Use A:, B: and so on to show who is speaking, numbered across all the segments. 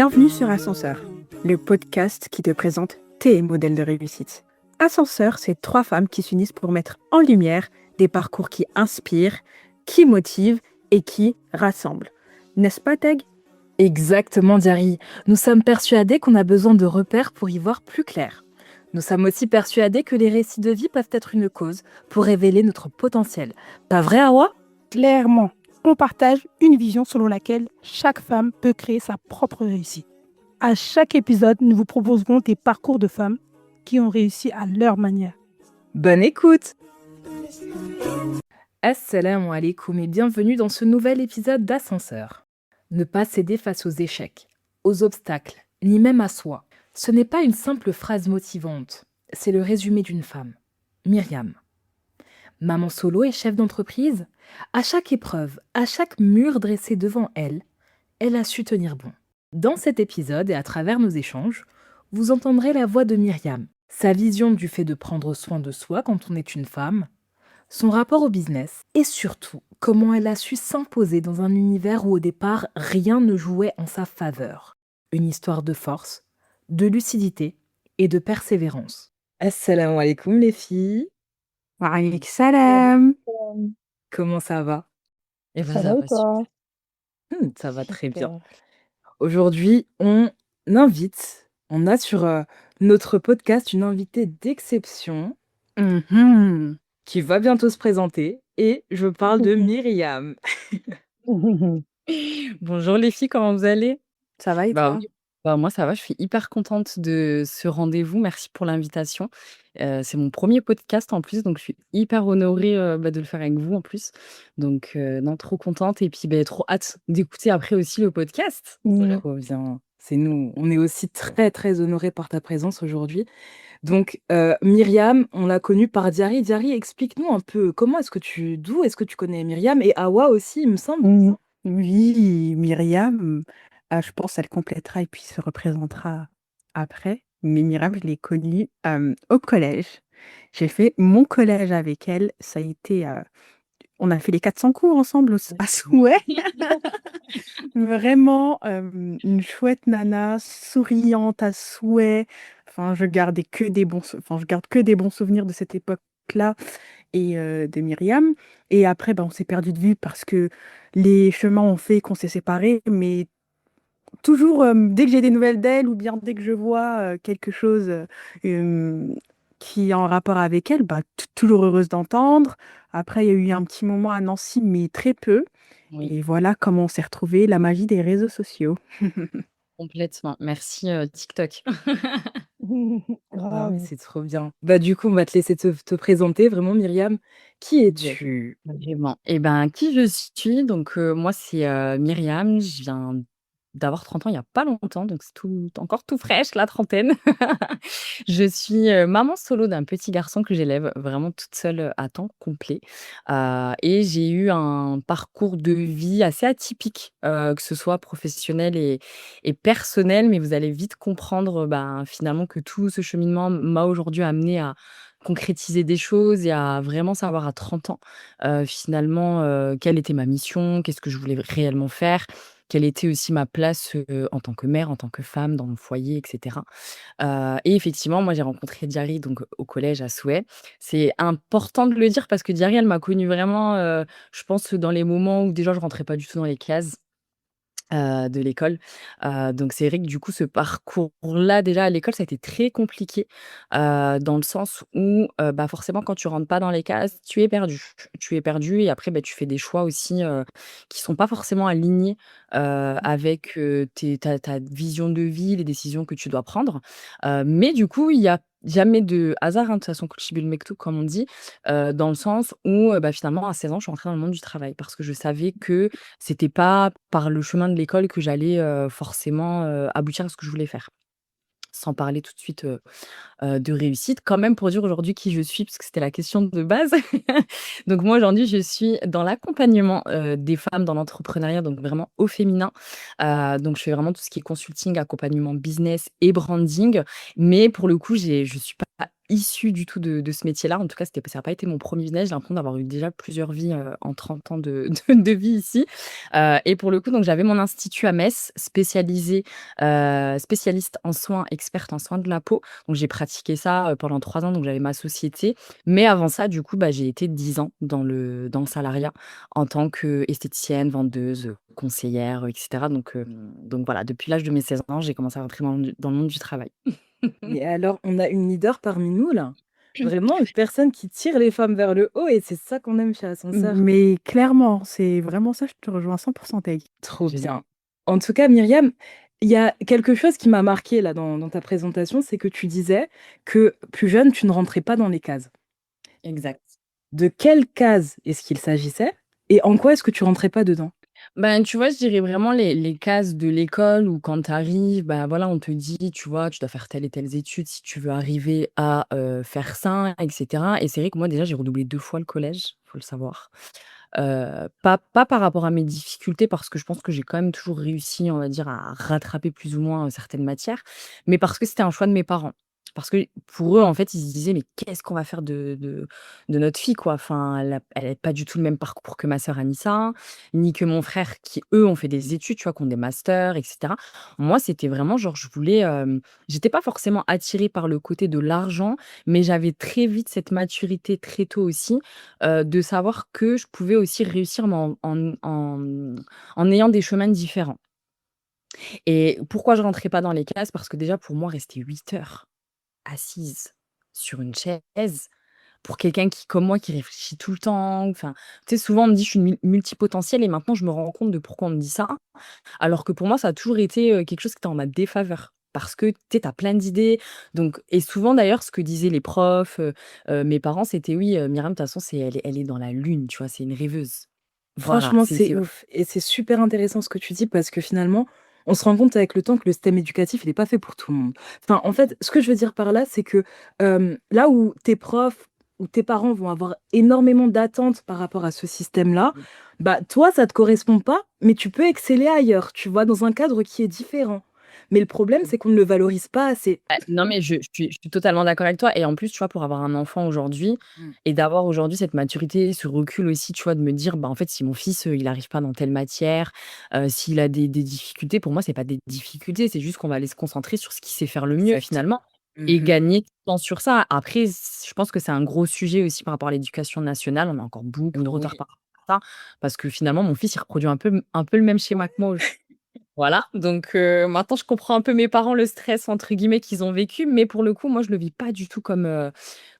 A: Bienvenue sur Ascenseur, le podcast qui te présente tes modèles de réussite. Ascenseur, c'est 3 femmes qui s'unissent pour mettre en lumière des parcours qui inspirent, qui motivent et qui rassemblent. N'est-ce pas, Teg?
B: Exactement, Diary. Nous sommes persuadés qu'on a besoin de repères pour y voir plus clair. Nous sommes aussi persuadés que les récits de vie peuvent être une cause pour révéler notre potentiel. Pas vrai, Awa?
C: Clairement, on partage une vision selon laquelle chaque femme peut créer sa propre réussite. À chaque épisode, nous vous proposerons des parcours de femmes qui ont réussi à leur manière.
B: Bonne écoute! Assalamu alaikum et bienvenue dans ce nouvel épisode d'Ascenseur. Ne pas céder face aux échecs, aux obstacles, ni même à soi. Ce n'est pas une simple phrase motivante, c'est le résumé d'une femme, Myriam. Maman solo et chef d'entreprise, à chaque épreuve, à chaque mur dressé devant elle, elle a su tenir bon. Dans cet épisode et à travers nos échanges, vous entendrez la voix de Myriam, sa vision du fait de prendre soin de soi quand on est une femme, son rapport au business et surtout comment elle a su s'imposer dans un univers où au départ rien ne jouait en sa faveur. Une histoire de force, de lucidité et de persévérance. Assalamu alaikum les filles.
A: Wa alayk salam.
B: Comment ça va?
D: Eh ben,
C: Ça va et toi?
B: Ça va très bien.
D: super.
B: Aujourd'hui, on a sur notre podcast une invitée d'exception
A: Mhm.
B: qui va bientôt se présenter et je parle de Myriam. Bonjour les filles, comment vous allez?
A: Ça va et
D: Bah,
A: toi?
D: moi ça va, je suis hyper contente de ce rendez-vous. Merci pour l'invitation. C'est mon premier podcast en plus, donc je suis hyper honorée, de le faire avec vous en plus. Donc non, trop contente et puis, trop hâte d'écouter après aussi le podcast.
B: Trop bien. C'est nous. On est aussi très, très honorés par ta présence aujourd'hui. Donc, Myriam, on l'a connue par Diary. Diary, explique-nous un peu d'où est-ce que tu connais Myriam et Awa aussi, il me semble.
A: Oui, Myriam, je pense elle complétera et puis se représentera après. Mais Myriam, je l'ai connue au collège. J'ai fait mon collège avec elle. Ça a été, on a fait les 400 cours ensemble à souhait. Vraiment une chouette nana, souriante à souhait. Enfin, je garde que des bons souvenirs de cette époque-là et de Myriam. Et après, on s'est perdu de vue parce que les chemins ont fait qu'on s'est séparés. Mais toujours, dès que j'ai des nouvelles d'elle ou bien dès que je vois quelque chose euh, qui est en rapport avec elle, toujours heureuse d'entendre. Après, il y a eu un petit moment à Nancy, mais très peu.
D: Oui,
A: Et voilà comment on s'est retrouvés, la magie des réseaux sociaux.
D: complètement. Merci, TikTok.
B: Ah,
C: Grave.
B: c'est trop bien. Bah, du coup, on va te laisser te présenter vraiment, Myriam. Qui
D: Yes,
B: es-tu?
D: vraiment. Et ben, qui je suis? Donc, moi, c'est, Myriam. Je viens d'avoir 30 ans il y a pas longtemps, donc c'est encore tout fraîche, la trentaine. Je suis, maman solo d'un petit garçon que j'élève vraiment toute seule, à temps complet, et j'ai eu un parcours de vie assez atypique, que ce soit professionnel et personnel, mais vous allez vite comprendre, finalement que tout ce cheminement m'a aujourd'hui amenée à concrétiser des choses et à vraiment savoir à 30 ans, finalement, quelle était ma mission, qu'est-ce que je voulais réellement faire, quelle était aussi ma place, en tant que mère, en tant que femme dans mon foyer et cetera. Et effectivement, moi, j'ai rencontré Diary donc au collège à Souhait. C'est important de le dire parce que Diary, elle m'a connue vraiment, je pense, dans les moments où déjà je rentrais pas du tout dans les cases, de l'école. Donc c'est vrai que du coup, ce parcours-là, déjà à l'école, ça a été très compliqué, dans le sens où, forcément quand tu rentres pas dans les cases, tu es perdu. Tu es perdu et après, tu fais des choix aussi, qui sont pas forcément alignés, avec, ta vision de vie, les décisions que tu dois prendre. Mais du coup, il y a jamais de hasard, hein, de toute façon, Kul Bil Mektoub comme on dit, dans le sens où, finalement à 16 ans, je suis entrée dans le monde du travail parce que je savais que c'était pas par le chemin de l'école que j'allais, forcément, aboutir à ce que je voulais faire. Sans parler tout de suite, de réussite. Quand même pour dire aujourd'hui qui je suis, parce que c'était la question de base. Donc moi aujourd'hui, je suis dans l'accompagnement, des femmes dans l'entrepreneuriat, donc vraiment au féminin. Donc je fais vraiment tout ce qui est consulting, accompagnement business et branding. Mais pour le coup, je suis pas issue du tout de ce métier-là. En tout cas, ça a pas été mon premier business. J'ai l'impression d'avoir eu déjà plusieurs vies, en 30 ans de vie ici. Et pour le coup, donc j'avais mon institut à Metz, spécialiste en soins, experte en soins de la peau. Donc j'ai pratiqué ça, pendant 3 ans, donc j'avais ma société. Mais avant ça, du coup, j'ai été 10 ans dans le salariat en tant qu'esthéticienne, vendeuse, conseillère, et cetera. Donc voilà, depuis l'âge de mes 16 ans, j'ai commencé à rentrer dans le monde du travail.
B: Et alors, on a une leader parmi nous là. Vraiment une personne qui tire les femmes vers le haut et c'est ça qu'on aime chez Ascenseur.
A: Mais clairement, c'est vraiment ça, je te rejoins à 100% Teg.
B: Trop
D: Génial.
B: bien. En tout cas, Myriam, il y a quelque chose qui m'a marqué là dans ta présentation, c'est que tu disais que plus jeune, tu ne rentrais pas dans les cases.
D: Exact.
B: De quelles cases est-ce qu'il s'agissait et en quoi est-ce que tu rentrais pas dedans?
D: Ben, tu vois, je dirais vraiment les cases de l'école où quand tu arrives, bah, voilà, on te dit, tu vois, tu dois faire telles et telles études si tu veux arriver à, faire ça et cetera. Et c'est vrai que moi déjà j'ai redoublé 2 fois le collège, faut le savoir. Pas par rapport à mes difficultés parce que je pense que j'ai quand même toujours réussi, on va dire, à rattraper plus ou moins, certaines matières, mais parce que c'était un choix de mes parents. Parce que pour eux, en fait, ils se disaient: «Mais qu'est-ce qu'on va faire de notre fille, quoi?» Enfin, elle a pas du tout le même parcours que ma sœur Anissa, ni que mon frère qui, eux, ont fait des études, tu vois, qui ont des masters et cetera. Moi, c'était vraiment genre je voulais, j'étais pas forcément attirée par le côté de l'argent, mais j'avais très vite cette maturité très tôt aussi, de savoir que je pouvais aussi réussir mais en ayant des chemins différents. Et pourquoi je rentrais pas dans les cases? Parce que déjà pour moi rester 8 heures assise sur une chaise, pour quelqu'un qui comme moi, qui réfléchit tout le temps, enfin, tu sais, souvent on me dit: «Je suis une multipotentielle» et maintenant je me rends compte de pourquoi on me dit ça. Alors que pour moi, ça a toujours été, quelque chose qui était en ma défaveur. Parce que, tu sais, tu plein d'idées, donc et souvent d'ailleurs, ce que disaient les profs, mes parents, c'était: «Oui, Myriam, de toute façon, elle est dans la lune, tu vois? C'est une rêveuse». Voilà,
B: Franchement,
D: c'est
B: c'est ouf et c'est super intéressant ce que tu dis parce que finalement, on se rend compte avec le temps que le système éducatif, il est pas fait pour tout le monde. Enfin, en fait, ce que je veux dire par là, c'est que, là où tes profs ou tes parents vont avoir énormément d'attentes par rapport à ce système-là, bah, toi, ça te correspond pas, mais tu peux exceller ailleurs, tu vois? Dans un cadre qui est différent. Mais le problème, c'est qu'on ne le valorise pas assez.
D: Non, mais je suis totalement d'accord avec toi et en plus, tu vois, pour avoir un enfant aujourd'hui
B: Mmh.
D: et d'avoir aujourd'hui cette maturité, ce recul aussi, tu vois, de me dire: «Bah, en fait, si mon fils, il arrive pas dans telle matière, s'il a des difficultés», pour moi, c'est pas des difficultés, c'est juste qu'on va aller se concentrer sur ce qu'il sait faire le mieux
B: Exact.
D: finalement et
B: Mmh.
D: gagner du temps sur ça. Après, je pense que c'est un gros sujet aussi par rapport à l'éducation nationale. On a encore beaucoup de retard
B: Oui.
D: par rapport à ça parce que finalement, mon fils, il reproduit un peu le même schéma que moi. Voilà, donc maintenant je comprends un peu mes parents, le stress entre guillemets qu'ils ont vécu, mais pour le coup, moi je le vis pas du tout comme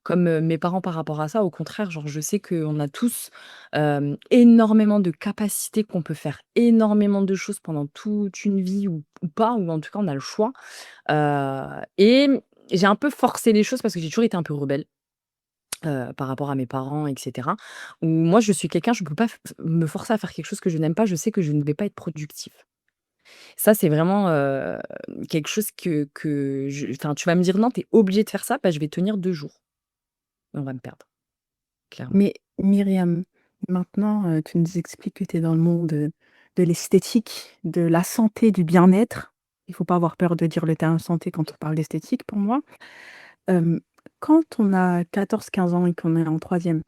D: mes parents par rapport à ça. Au contraire, genre je sais qu'on a tous, énormément de capacités, qu'on peut faire énormément de choses pendant toute une vie ou pas, ou en tout cas on a le choix. Et j'ai un peu forcé les choses parce que j'ai toujours été un peu rebelle, par rapport à mes parents et cetera. Où moi je suis quelqu'un, je peux pas me forcer à faire quelque chose que je n'aime pas, je sais que je ne vais pas être productive. Ça, c'est vraiment, quelque chose que je enfin, tu vas me dire: «Non, tu es obligé de faire ça», bah, je vais tenir 2 jours et on va me perdre, clairement.
A: Mais Myriam, maintenant, tu nous expliques que tu es dans le monde, de l'esthétique, de la santé, du bien-être. Il faut pas avoir peur de dire le terme santé quand on parle d'esthétique pour moi. Hem, Quand on a 14-15 ans et qu'on est en troisième,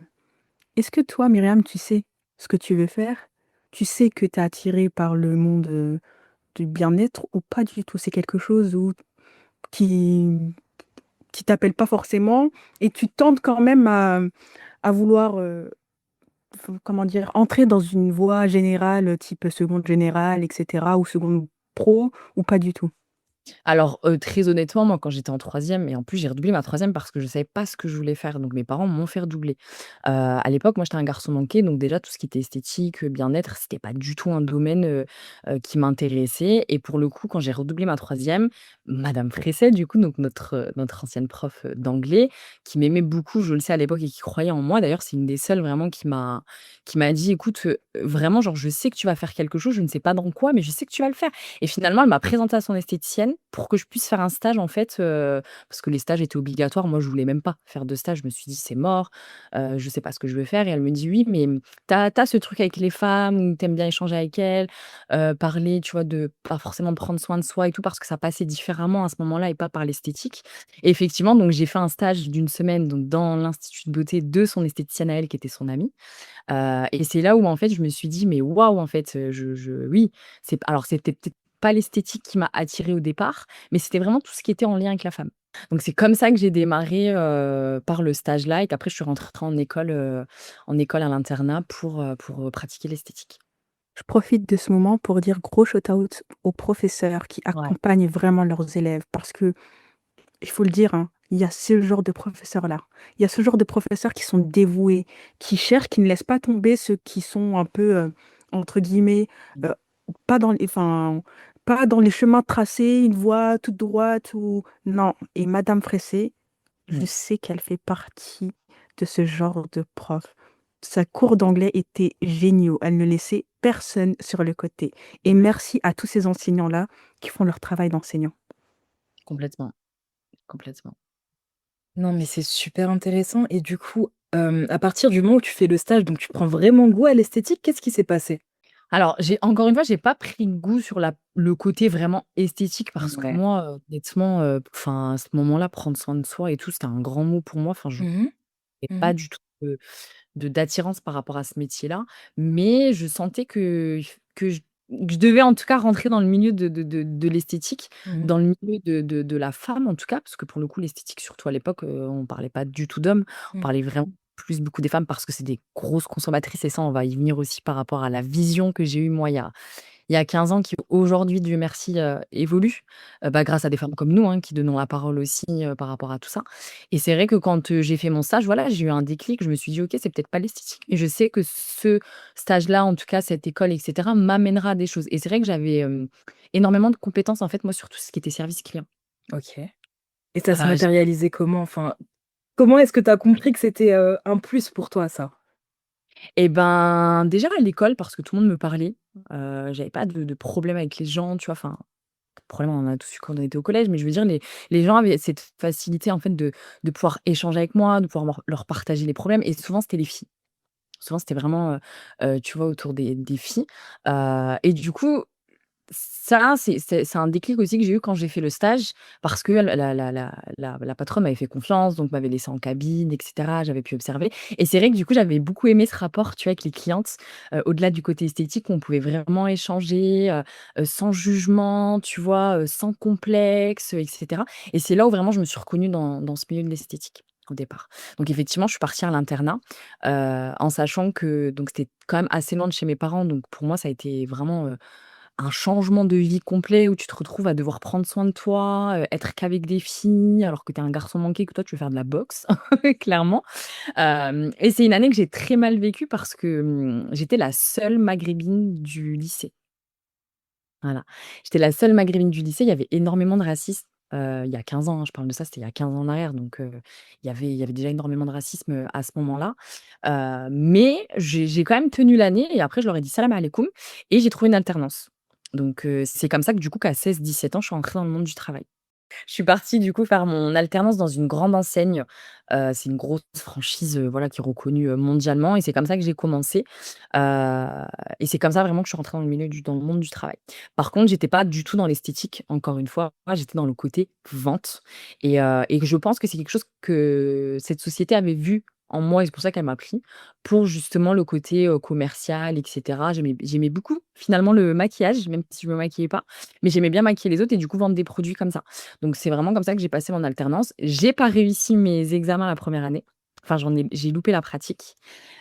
A: est-ce que toi, Myriam, tu sais ce que tu veux faire? Tu sais que tu es attirée par le monde, du bien-être ou pas du tout? C'est quelque chose qui qui t'appelle pas forcément et tu tentes quand même à vouloir, comment dire? Entrer dans une voie générale, type seconde générale et cetera ou seconde pro ou pas du tout?
D: Alors, très honnêtement, moi, quand j'étais en troisième et en plus j'ai redoublé ma troisième parce que je savais pas ce que je voulais faire, donc mes parents m'ont fait redoubler. À l'époque, moi, j'étais un garçon manqué, donc déjà tout ce qui était esthétique, bien-être, c'était pas du tout un domaine, qui m'intéressait et pour le coup, quand j'ai redoublé ma troisième, madame Fresset, du coup, donc notre ancienne prof, d'anglais, qui m'aimait beaucoup, je le sais à l'époque et qui croyait en moi. D'ailleurs, c'est une des seules vraiment qui m'a dit: «Écoute, vraiment, genre, je sais que tu vas faire quelque chose, je ne sais pas dans quoi, mais je sais que tu vas le faire» et finalement, elle m'a présentée à son esthéticienne semaine pour que je puisse faire un stage, en fait, parce que les stages étaient obligatoires. Moi, je voulais même pas faire de stage. Je me suis dit: «C'est mort, je sais pas ce que je veux faire» et elle me dit: «Oui, mais t'as ce truc avec les femmes où tu bien échanger avec elles, parler, tu vois, de pas forcément prendre soin de soi et tout», parce que ça passait différemment à ce moment-là et pas par l'esthétique et effectivement, donc j'ai fait un stage d'une semaine, donc dans l'institut de beauté de son esthéticienne à elle, qui était son amie. Et c'est là où en fait je me suis dit: «Mais waouh, en fait, je oui, alors c'était peut-être pas l'esthétique qui m'a attirée au départ, mais c'était vraiment tout ce qui était en lien avec la femme». Donc c'est comme ça que j'ai démarré, par le stage là et qu'après je suis rentrée en école à l'internat pour pratiquer l'esthétique.
A: Je profite de ce moment pour dire gros shout out aux professeurs qui
D: Ouais.
A: accompagnent vraiment leurs élèves parce que il faut le dire, hein, il y a ce genre de professeurs-là. Il y a ce genre de professeurs qui sont dévoués, qui cherchent, qui ne laissent pas tomber ceux qui sont un peu, entre guillemets,
D: Mmh.
A: heu, pas dans les enfin, pas dans les chemins tracés, une voie toute droite ou non et madame Fressé, je
D: Mmh.
A: sais qu'elle fait partie de ce genre de prof. Sa cours d'anglais était géniaux, elle ne laissait personne sur le côté et merci à tous ces enseignants-là qui font leur travail d'enseignant.
D: Complètement, complètement.
B: Non, mais c'est super intéressant et du coup, à partir du moment où tu fais le stage, donc tu prends vraiment goût à l'esthétique, qu'est-ce qui s'est passé?
D: Alors, j'ai encore une fois, j'ai pas pris goût sur le côté vraiment esthétique parce que
B: Ouais.
D: moi, honnêtement, enfin, à ce moment-là, prendre soin de soi et tout, c'était un grand mot pour moi. Enfin, je
B: Mmh mh.
D: n'avais
B: Mmh.
D: pas du tout d'attirance par rapport à ce métier-là, mais je sentais que je devais en tout cas rentrer dans le milieu de l'esthétique,
B: Mmh.
D: dans le milieu de la femme en tout cas, parce que pour le coup l'esthétique surtout à l'époque, on parlait pas du tout d'hommes, on
B: Mmh.
D: parlait vraiment plus beaucoup des femmes parce que c'est des grosses consommatrices et ça on va y venir aussi par rapport à la vision que j'ai eue moi il y a 15 ans qui aujourd'hui, Dieu merci, évoluent, bah, grâce à des femmes comme nous, hein, qui donnons la parole aussi, par rapport à tout ça et c'est vrai que quand, j'ai fait mon stage, voilà, j'ai eu un déclic. Je me suis dit: «OK, c'est peut-être pas l'esthétique, mais je sais que ce stage-là, en tout cas cette école et cetera, m'amènera à des choses» et c'est vrai que j'avais, énormément de compétences, en fait, moi, sur tout ce qui était service client.
B: OK et ça se
D: J
B: matérialisait comment? Enfin, comment est-ce que tu as compris que c'était, un plus pour toi ça?
D: et ben, déjà à l'école parce que tout le monde me parlait, j'avais pas de problème avec les gens, tu vois? Enfin, problème, on en a tous eu quand on était au collège, mais je veux dire les gens avaient cette facilité en fait de pouvoir échanger avec moi, de pouvoir leur partager les problèmes et souvent c'était les filles. Souvent c'était vraiment, tu vois, autour des filles, et du coup ça, c'est un déclic aussi que j'ai eu quand j'ai fait le stage parce que la patronne m'avait fait confiance, donc m'avait laissée en cabine et cetera. J'avais pu observer et c'est vrai que du coup, j'avais beaucoup aimé ce rapport, tu vois, avec les clientes, au-delà du côté esthétique où on pouvait vraiment échanger, sans jugement, tu vois, sans complexe, et cetera et c'est là où vraiment je me suis reconnue dans ce milieu de l'esthétique, au départ. Donc effectivement, je suis partie à l'internat, en sachant que donc c'était quand même assez loin de chez mes parents, donc pour moi, ça a été vraiment, un changement de vie complet où tu te retrouves à devoir prendre soin de toi, être qu'avec des filles alors que tu es un garçon manqué, que toi tu veux faire de la boxe, clairement. Hem Et c'est une année que j'ai très mal vécue parce que, j'étais la seule maghrébine du lycée. Voilà. J'étais la seule maghrébine du lycée, il y avait énormément de racisme, il y a 15 ans, hein, je parle de ça, c'était il y a 15 ans en arrière donc il y avait déjà énormément de racisme, à ce moment-là. Mais j'ai quand même tenu l'année et après je leur ai dit: «Salam alikoum» et j'ai trouvé une alternance. Donc c'est comme ça que du coup qu'à 16-17 ans, je suis rentrée dans le monde du travail. Je suis partie du coup faire mon alternance dans une grande enseigne, c'est une grosse franchise, voilà qui est reconnue, mondialement et c'est comme ça que j'ai commencé, heu et c'est comme ça vraiment que je suis rentrée dans le monde du travail. Par contre, j'étais pas du tout dans l'esthétique, encore une fois, moi j'étais dans le côté vente et je pense que c'est quelque chose que cette société avait vu en moi et c'est pour ça qu'elle m'a pris, pour justement le côté, commercial et cetera. J'aimais beaucoup finalement le maquillage, même si je me maquillais pas, mais j'aimais bien maquiller les autres et du coup vendre des produits comme ça. Donc c'est vraiment comme ça que j'ai passé mon alternance. J'ai pas réussi mes examens la première année. Enfin, j'ai loupé la pratique,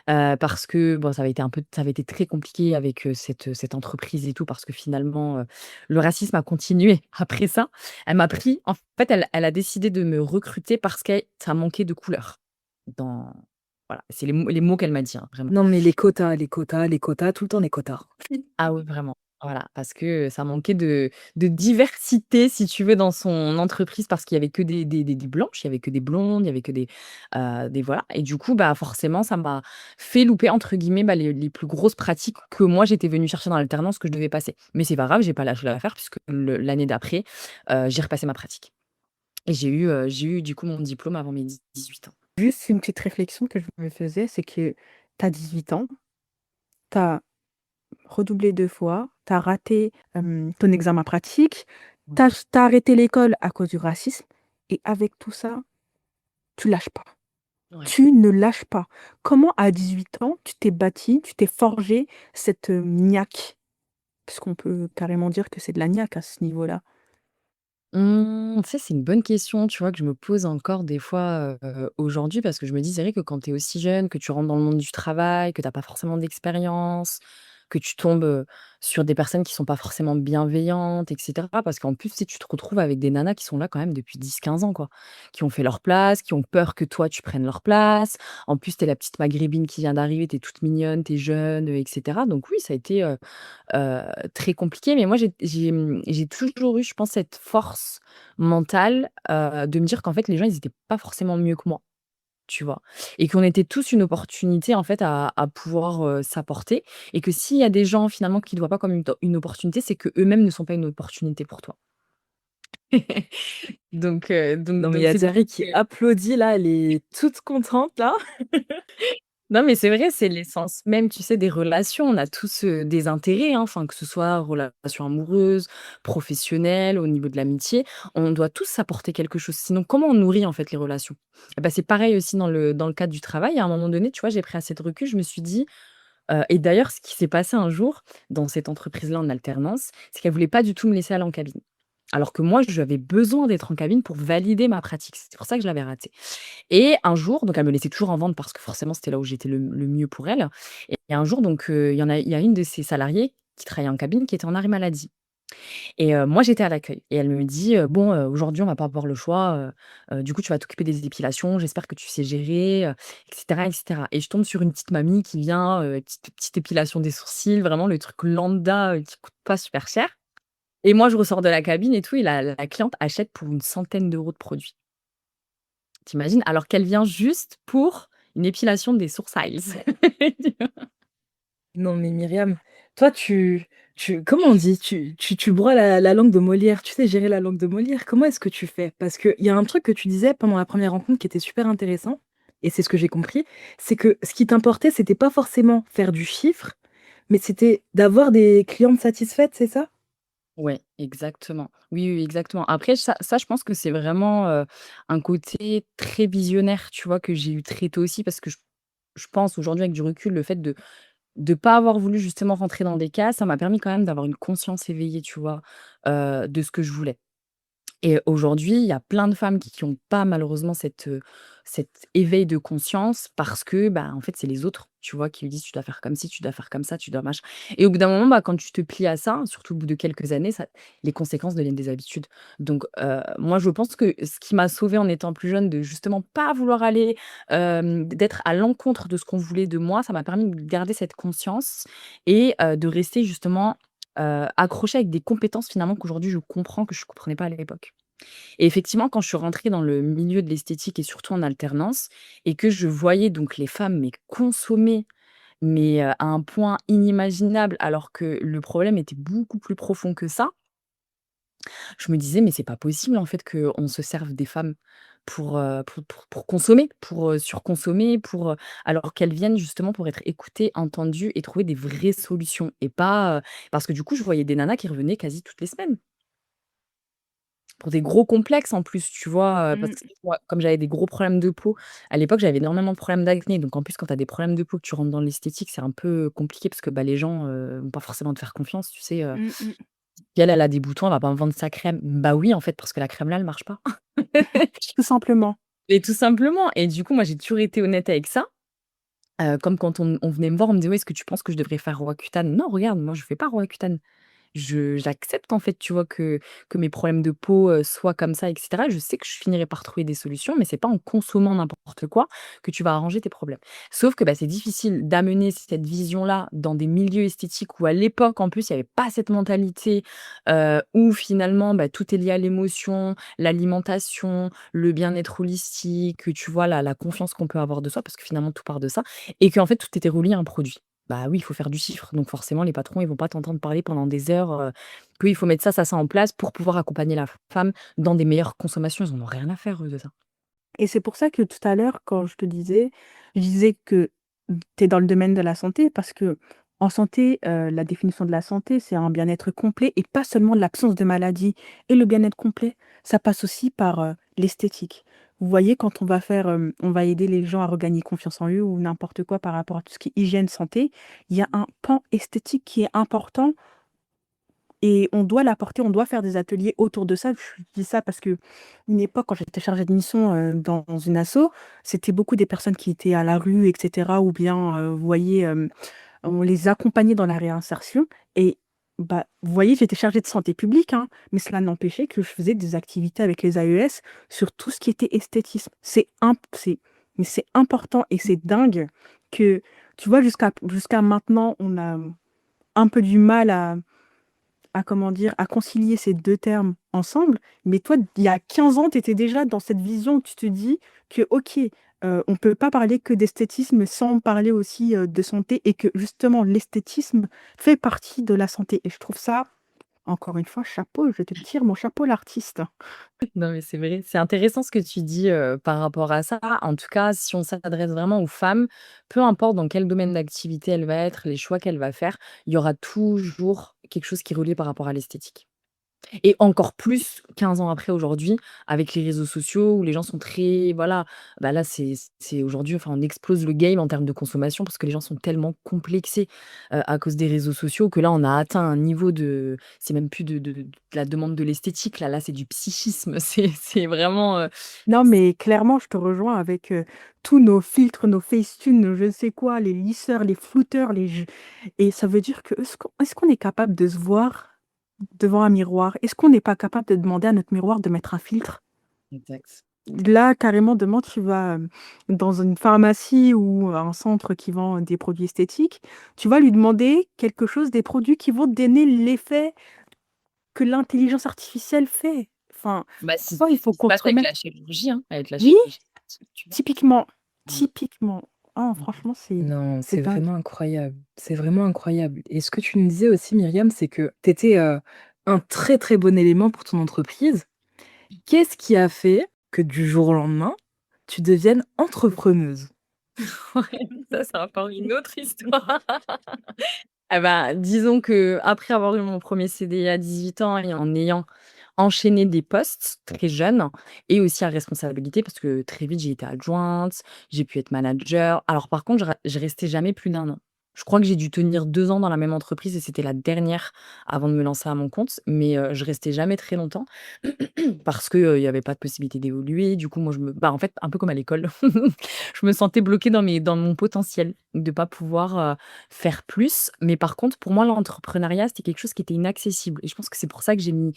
D: parce que bon, ça avait été très compliqué avec, cette entreprise et tout parce que finalement, le racisme a continué après ça. Elle m'a pris en fait, elle a décidé de me recruter parce que ça manquait de couleurs dans voilà, c'est les mots qu'elle m'a dit, hein, vraiment.
B: Non, mais les quotas, les quotas, les quotas, tout le temps les quotas.
D: Ah oui, vraiment. Voilà, parce que ça manquait de diversité, si tu veux, dans son entreprise, parce qu'il y avait que des blanches, il y avait que des blondes, il y avait que des voilà et du coup, bah, forcément, ça m'a fait louper, entre guillemets, bah, les plus grosses pratiques que moi, j'étais venue chercher dans l'alternance, que je devais passer. Mais c'est pas grave, j'ai pas lâché l'affaire puisque l'année d'après, j'ai repassé ma pratique et j'ai eu du coup mon diplôme avant mes 18 ans.
A: Juste une petite réflexion que je me faisais, c'est que tu as 18 ans, tu as redoublé 2 fois, tu as raté, ton examen pratique, tu as arrêté l'école à cause du racisme et avec tout ça, tu lâches pas.
D: Ouais.
A: Tu ne lâches pas. Comment à 18 ans, tu t'es bâti, tu t'es forgé cette, niaque? Parce qu'on peut carrément dire que c'est de la niaque à ce niveau-là.
D: Ça, c'est une bonne question, tu vois, que je me pose encore des fois, aujourd'hui parce que je me dis: «C'est vrai que quand tu es aussi jeune, que tu rentres dans le monde du travail, que tu as pas forcément d'expérience, que tu tombes, sur des personnes qui sont pas forcément bienveillantes et cetera». Parce qu'en plus, tu sais, tu te retrouves avec des nanas qui sont là quand même depuis 10, 15 ans, quoi. Qui ont fait leur place, qui ont peur que toi, tu prennes leur place. En plus, tu es la petite maghrébine qui vient d'arriver, tu es toute mignonne, tu es jeune, et cetera. Donc oui, ça a été, très compliqué. Mais moi, j'ai toujours eu, je pense, cette force mentale, de me dire qu'en fait, les gens, ils étaient pas forcément mieux que moi, tu vois? Et qu'on était tous une opportunité, en fait, à pouvoir, s'apporter et que s'il y a des gens, finalement, qui ne te voient pas comme une opportunité, c'est qu'eux mêmes ne sont pas une opportunité pour toi. Donc
B: Non, mais il y
D: donc
B: a
D: c'est pour
B: Diary
D: ça
B: qui
D: que
B: applaudit là, elle est toute contente là.
D: non, mais c'est vrai, c'est l'essence même, tu sais, des relations. On a tous, des intérêts, hein, enfin, que ce soit relations amoureuses, professionnelles, au niveau de l'amitié. On doit tous s'apporter quelque chose. Sinon, comment on nourrit, en fait, les relations? Et bah, c'est pareil aussi dans le cadre du travail. À un moment donné, tu vois, j'ai pris assez de recul. Je me suis dit, et d'ailleurs, ce qui s'est passé un jour dans cette entreprise-là en alternance, c'est qu'elle voulait pas du tout me laisser aller en cabine. Alors que moi, j'avais besoin d'être en cabine pour valider ma pratique. C'est pour ça que je l'avais raté. Et un jour, donc elle me laissait toujours en vente parce que forcément c'était là où j'étais le mieux pour elle. Et un jour donc, il y a une de ses salariées qui travaillait en cabine qui était en arrêt maladie. Et moi j'étais à l'accueil et elle me dit, «Bon, aujourd'hui on va pas avoir le choix, du coup tu vas t'occuper des épilations, j'espère que tu sais gérer», et cetera et cetera. Et je tombe sur une petite mamie qui vient, petite épilation des sourcils, vraiment le truc lambda, qui coûte pas super cher. Et moi je ressors de la cabine et tout et la cliente achète pour une centaine d'euros de produits. Tu imagines? Alors qu'elle vient juste pour une épilation des sourcils.
B: Non, mais Myriam, toi, comment on dit? Tu broies la langue de Molière. Tu sais gérer la langue de Molière. Comment est-ce que tu fais? Parce qu'il y a un truc que tu disais pendant la première rencontre qui était super intéressant, et c'est ce que j'ai compris, c'est que ce qui t'importait, c'était pas forcément faire du chiffre, mais c'était d'avoir des clientes satisfaites, c'est ça?
D: Ouais, exactement. Oui, oui, exactement. Après ça je pense que c'est vraiment, un côté très visionnaire, tu vois? Que j'ai eu très tôt aussi parce que je pense aujourd'hui avec du recul, le fait de pas avoir voulu justement rentrer dans des cases, ça m'a permis quand même d'avoir une conscience éveillée, tu vois? De ce que je voulais. Et aujourd'hui, il y a plein de femmes qui ont pas malheureusement cet éveil de conscience parce que, bah, en fait, c'est les autres, tu vois, qui lui disent: «Tu dois faire comme ci, tu dois faire comme ça, tu dois machin» et au bout d'un moment, bah, quand tu te plies à ça, surtout au bout de quelques années, ça les conséquences deviennent des habitudes. Donc moi, je pense que ce qui m'a sauvée en étant plus jeune de justement pas vouloir aller, d'être à l'encontre de ce qu'on voulait de moi, ça m'a permis de garder cette conscience et de rester justement, accrochée avec des compétences finalement qu'aujourd'hui je comprends que je comprenais pas à l'époque. Et effectivement, quand je suis rentrée dans le milieu de l'esthétique et surtout en alternance et que je voyais donc les femmes, mais consommer, mais à un point inimaginable alors que le problème était beaucoup plus profond que ça, je me disais: «Mais c'est pas possible en fait qu'on se serve des femmes pour consommer, pour, surconsommer, alors qu'elles viennent justement pour être écoutées, entendues et trouver des vraies solutions» et pas, parce que du coup, je voyais des nanas qui revenaient quasi toutes les semaines. Pour des gros complexes en plus, tu vois? Parce
A: Mmh.
D: que moi, comme j'avais des gros problèmes de peau, à l'époque, j'avais énormément de problèmes d'acné, donc en plus, quand tu as des problèmes de peau, que tu rentres dans l'esthétique, c'est un peu compliqué parce que, bah, les gens, vont pas forcément te faire confiance, tu sais?
A: Mmh mh.
D: Si elle a des boutons, elle va pas me vendre sa crème. Bah oui, en fait, parce que la crème là, elle marche pas.
A: Tout simplement.
D: Et tout simplement et du coup, moi, j'ai toujours été honnête avec ça, comme quand on venait me voir, on me disait: «Ouais, est-ce que tu penses que je devrais faire Roaccutane?» «Non, regarde, moi, je fais pas Roaccutane». j'accepte en fait, tu vois, que mes problèmes de peau, soient comme ça et cetera. Je sais que je finirai par trouver des solutions, mais c'est pas en consommant n'importe quoi que tu vas arranger tes problèmes. Sauf que, bah, c'est difficile d'amener cette vision-là dans des milieux esthétiques où à l'époque, en plus, il y avait pas cette mentalité, où finalement, bah, tout est lié à l'émotion, l'alimentation, le bien-être holistique, tu vois, la confiance qu'on peut avoir de soi, parce que finalement tout part de ça et qu'en fait tout était relié à un produit. Bah oui, il faut faire du chiffre, donc forcément les patrons, ils vont pas t'entendre parler pendant des heures, qu'il faut mettre ça en place pour pouvoir accompagner la femme dans des meilleures consommations. Ils en ont rien à faire eux de ça.
A: Et c'est pour ça que tout à l'heure, quand je disais que tu es dans le domaine de la santé parce que en santé, la définition de la santé, c'est un bien-être complet et pas seulement l'absence de maladie. Et le bien-être complet, ça passe aussi par l'esthétique. Vous voyez, quand on va aider les gens à regagner confiance en eux ou n'importe quoi par rapport à tout ce qui est hygiène, santé, il y a un pan esthétique qui est important et on doit l'apporter, on doit faire des ateliers autour de ça. Je dis ça parce que une époque, quand j'étais chargée de mission, dans une asso, c'était beaucoup des personnes qui étaient à la rue et cetera ou bien, vous voyez, on les accompagnait dans la réinsertion et bah, vous voyez, j'étais chargée de santé publique, hein, mais cela n'empêchait que je faisais des activités avec les AES sur tout ce qui était esthétisme. C'est important et c'est dingue que, tu vois, jusqu'à maintenant, on a un peu du mal à comment dire, à concilier ces 2 termes ensemble. Mais toi, il y a 15 ans, tu étais déjà dans cette vision où tu te dis que, OK, on peut pas parler que d'esthétisme sans parler aussi, de santé et que justement l'esthétisme fait partie de la santé et je trouve ça, encore une fois, chapeau, je te tire mon chapeau l'artiste.
D: Non, mais c'est vrai. C'est intéressant ce que tu dis, par rapport à ça. En tout cas, si on s'adresse vraiment aux femmes, peu importe dans quel domaine d'activité elle va être, les choix qu'elle va faire, il y aura toujours quelque chose qui est relié par rapport à l'esthétique. Et encore plus 15 ans après aujourd'hui, avec les réseaux sociaux où les gens sont très voilà, bah, là, c'est aujourd'hui, enfin, on explose le game en termes de consommation parce que les gens sont tellement complexés, à cause des réseaux sociaux que là, on a atteint un niveau de c'est même plus de la demande de l'esthétique, là, c'est du psychisme. C'est vraiment,
A: Non, mais clairement, je te rejoins avec, tous nos filtres, nos Facetune, nos je ne sais quoi, les lisseurs, les flouteurs, les je et ça veut dire que est-ce qu'on est capable de se voir devant un miroir? Est-ce qu'on n'est pas capable de demander à notre miroir de mettre un filtre?
D: exact.
A: Là, carrément, demain, tu vas, dans une pharmacie ou un centre qui vend des produits esthétiques, tu vas lui demander quelque chose, des produits qui vont te donner l'effet que l'intelligence artificielle fait. Enfin,
D: Bah,
A: tu vois, il
D: c'est ce
A: faut
D: qui se
A: qu'on
D: passe
A: se
D: avec
A: remette
D: la chirurgie, hein, avec la
A: oui,
D: chirurgie esthétique, tu vois?
A: typiquement,
D: Mmh.
A: typiquement. Ah franchement,
B: Non,
A: c'est
B: c'est
A: dingue.
B: vraiment incroyable. C'est vraiment incroyable. Et ce que tu nous disais aussi, Myriam, c'est que tu étais un très très bon élément pour ton entreprise. Qu'est-ce qui a fait que du jour au lendemain, tu deviennes entrepreneuse?
D: Ouais, ça, c'est encore une autre histoire. Ah bah, disons que après avoir eu mon premier CDI à 18 ans et en ayant enchaîné des postes très jeunes et aussi à responsabilité parce que très vite j'ai été adjointe, j'ai pu être manager. Alors par contre, je restais jamais plus d'1 an. Je crois que j'ai dû tenir 2 ans dans la même entreprise et c'était la dernière avant de me lancer à mon compte, mais je restais jamais très longtemps parce que, il y avait pas de possibilité d'évoluer. Du coup, moi, en fait, un peu comme à l'école, je me sentais bloquée dans mon potentiel, de pas pouvoir, faire plus. Mais par contre, pour moi, l'entrepreneuriat, c'était quelque chose qui était inaccessible et je pense que c'est pour ça que j'ai mis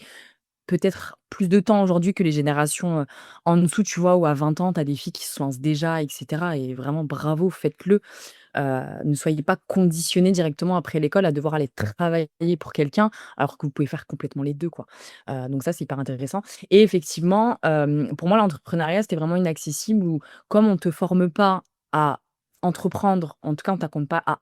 D: peut-être plus de temps aujourd'hui que les générations, en dessous, tu vois? Où à 20 ans, tu as des filles qui se lancent déjà et cetera et vraiment bravo, faites-le. Ne soyez pas conditionnés directement après l'école à devoir aller travailler pour quelqu'un, alors que vous pouvez faire complètement les 2 quoi. Donc ça, c'est hyper intéressant et effectivement, pour moi, l'entrepreneuriat, c'était vraiment inaccessible où comme on te forme pas à entreprendre, en tout cas,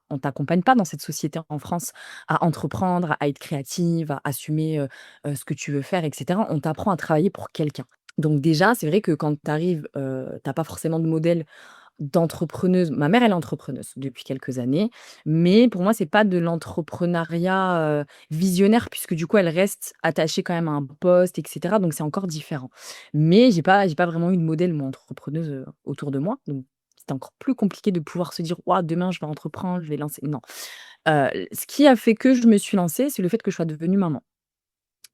D: on t'accompagne pas dans cette société en France à entreprendre, à être créative, à assumer, ce que tu veux faire et cetera. On t'apprend à travailler pour quelqu'un. Donc déjà, c'est vrai que quand tu arrives, tu pas forcément de modèle d'entrepreneuse. Ma mère, elle est entrepreneuse depuis quelques années, mais pour moi, c'est pas de l'entrepreneuriat, visionnaire puisque du coup, elle reste attachée quand même à un poste et cetera, donc c'est encore différent. Mais j'ai pas vraiment eu de modèle, moi, entrepreneuse, autour de moi, donc c'était encore plus compliqué de pouvoir se dire: «Waouh, demain, je vais entreprendre, je vais lancer» non. Ce qui a fait que je me suis lancée, c'est le fait que je sois devenue maman.